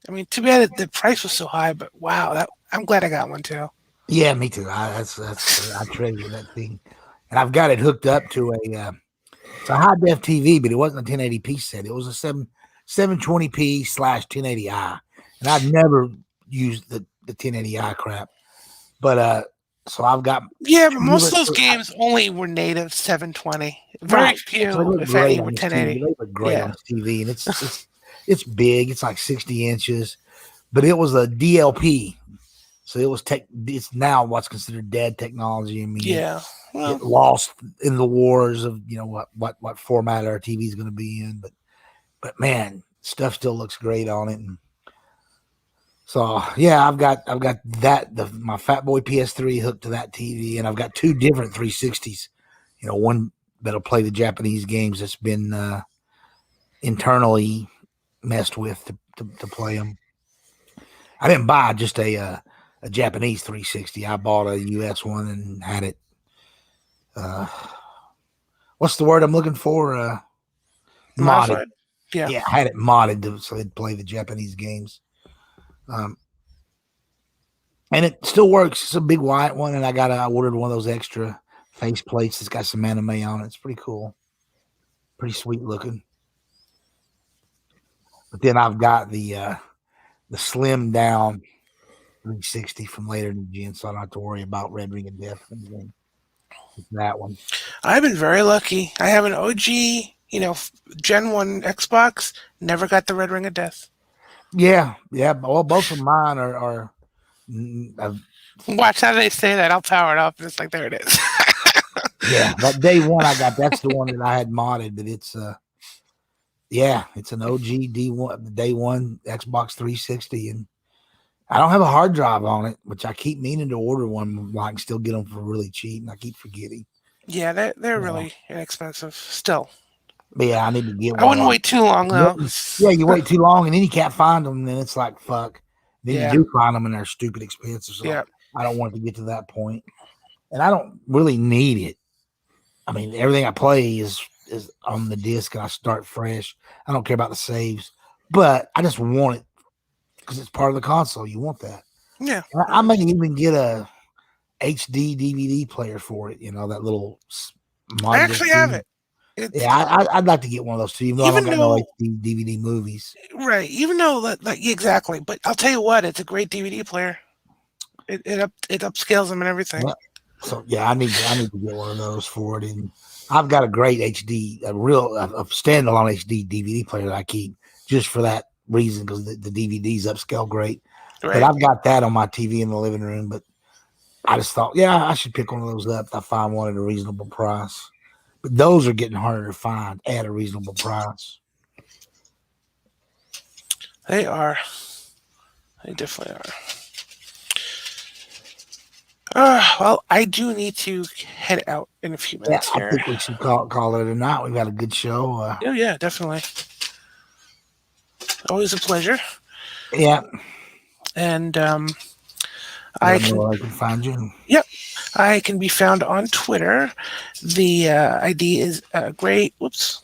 I mean, too bad the price was so high, but wow, I'm glad I got one too. yeah. Me too. I treasure that thing, and I've got it hooked up to it's a high def TV, but it wasn't a 1080p set. It was a 720p / 1080i, and I've never used the 1080i crap. But so I've got Yeah, but two of most it. of those games only were native 720. Very Right. So they few, look if any, great were on this TV. 1080. They look great on Yeah. this TV, and it's big. It's like 60 inches, but it was a DLP, so it was tech. It's now what's considered dead technology. I mean, Yeah. it Well, lost in the wars of what format our TV is going to be in, but man, stuff still looks great on it. And so yeah, I've got my Fat Boy PS3 hooked to that TV, and I've got two different 360s. One that'll play the Japanese games that's been internally messed with to play them. I didn't buy just a Japanese 360. I bought a US one and had it. What's the word I'm looking for? Modded. modified. Yeah. Yeah, I had it modded so it'd play the Japanese games. Um, and it still works. It's a big white one, and I ordered one of those extra face plates that's got some anime on it. It's pretty cool, pretty sweet looking. But then I've got the slim down 360 from later in the gen, so I don't have to worry about Red Ring of Death or anything. It's that one. I've been very lucky. I have an OG, Gen 1 Xbox, never got the Red Ring of Death. Yeah. Well, both of mine are Watch how they say that. I'll power it up, and it's like, there it is. yeah. That day one I got, that's the one that I had modded, but it's it's an OG day one Xbox 360, and I don't have a hard drive on it, which I keep meaning to order one. I can still get them for really cheap, and I keep forgetting. Yeah, they're really inexpensive still. But yeah, I need to get I one. wouldn't wait too long, though. Yeah, you wait too long, and then you can't find them, and then it's like fuck. Then Yeah. you do find them, and they're stupid expensive. So Yeah. I don't want it to get to that point, and I don't really need it. I mean, everything I play is on the disc, and I start fresh. I don't care about the saves, but I just want it because it's part of the console. You want that. Yeah. I may even get a HD DVD player for it. That little I actually have it. Yeah, I'd like to get one of those too, even though I don't got no HD DVD movies. Right. Even though exactly, but I'll tell you what, it's a great DVD player. It upscales them and everything. Yeah. So yeah, I need to get one of those for it. And I've got a great HD, a standalone HD DVD player that I keep just for that reason, because the DVDs upscale great. Right. But I've got that on my TV in the living room. But I just thought, yeah, I should pick one of those up if I find one at a reasonable price. But those are getting harder to find at a reasonable price. They are. They definitely Well, I do need to head out in a few Yeah, minutes I here. think we should call it a night. We've got a good show. Oh yeah, definitely. Always a pleasure. Yeah, And let I them know can, where I can find you. yep, I can be found on Twitter. The ID is Gray. Whoops.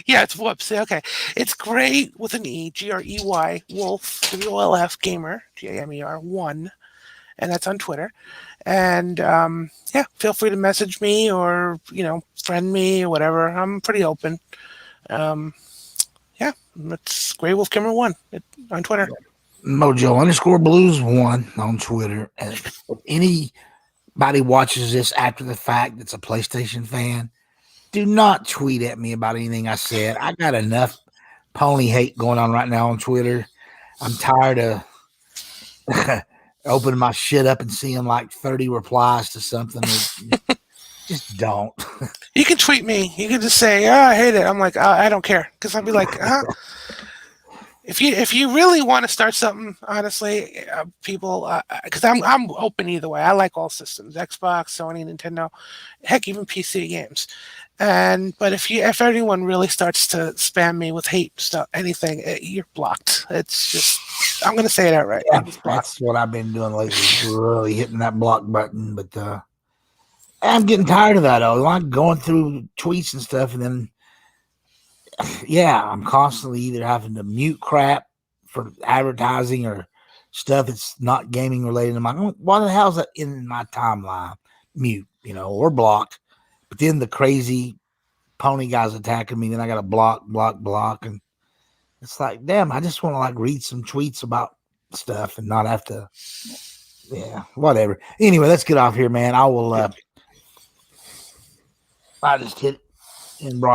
Yeah, it's whoops. Okay, it's Gray with an E, Grey Wolf WOLF Gamer GAMER 1, and that's on Twitter. And yeah, feel free to message me or friend me or whatever. I'm pretty open. Um, yeah, it's Gray Wolf Gamer 1 on Twitter. Mojo_blues1 on Twitter. And if anybody watches this after the fact that's a PlayStation fan, do not tweet at me about anything I said. I got enough pony hate going on right now on Twitter. I'm tired of opening my shit up and seeing like 30 replies to something. Just don't. You can tweet me. You can just say, "Oh, I hate it." I'm like, I don't care, because I'll be like, huh? If you really want to start something, honestly, people, because I'm open either way. I like all systems: Xbox, Sony, Nintendo, heck, even PC games. But if anyone really starts to spam me with hate stuff, anything, you're blocked. It's just, I'm gonna say it outright. Yeah, It's blocked. that's what I've been doing lately. Really hitting that block button, but I'm getting tired of that. I like going through tweets and stuff, and then yeah, I'm constantly either having to mute crap for advertising or stuff that's not gaming related. I'm like, why the hell's that in my timeline? Mute, or blocked. But then the crazy pony guys attacking me, then I got to block, and it's like, damn, I just want to like read some tweets about stuff and not have to. Yeah, whatever. Anyway, let's get off here, man. I will. I just hit and brought.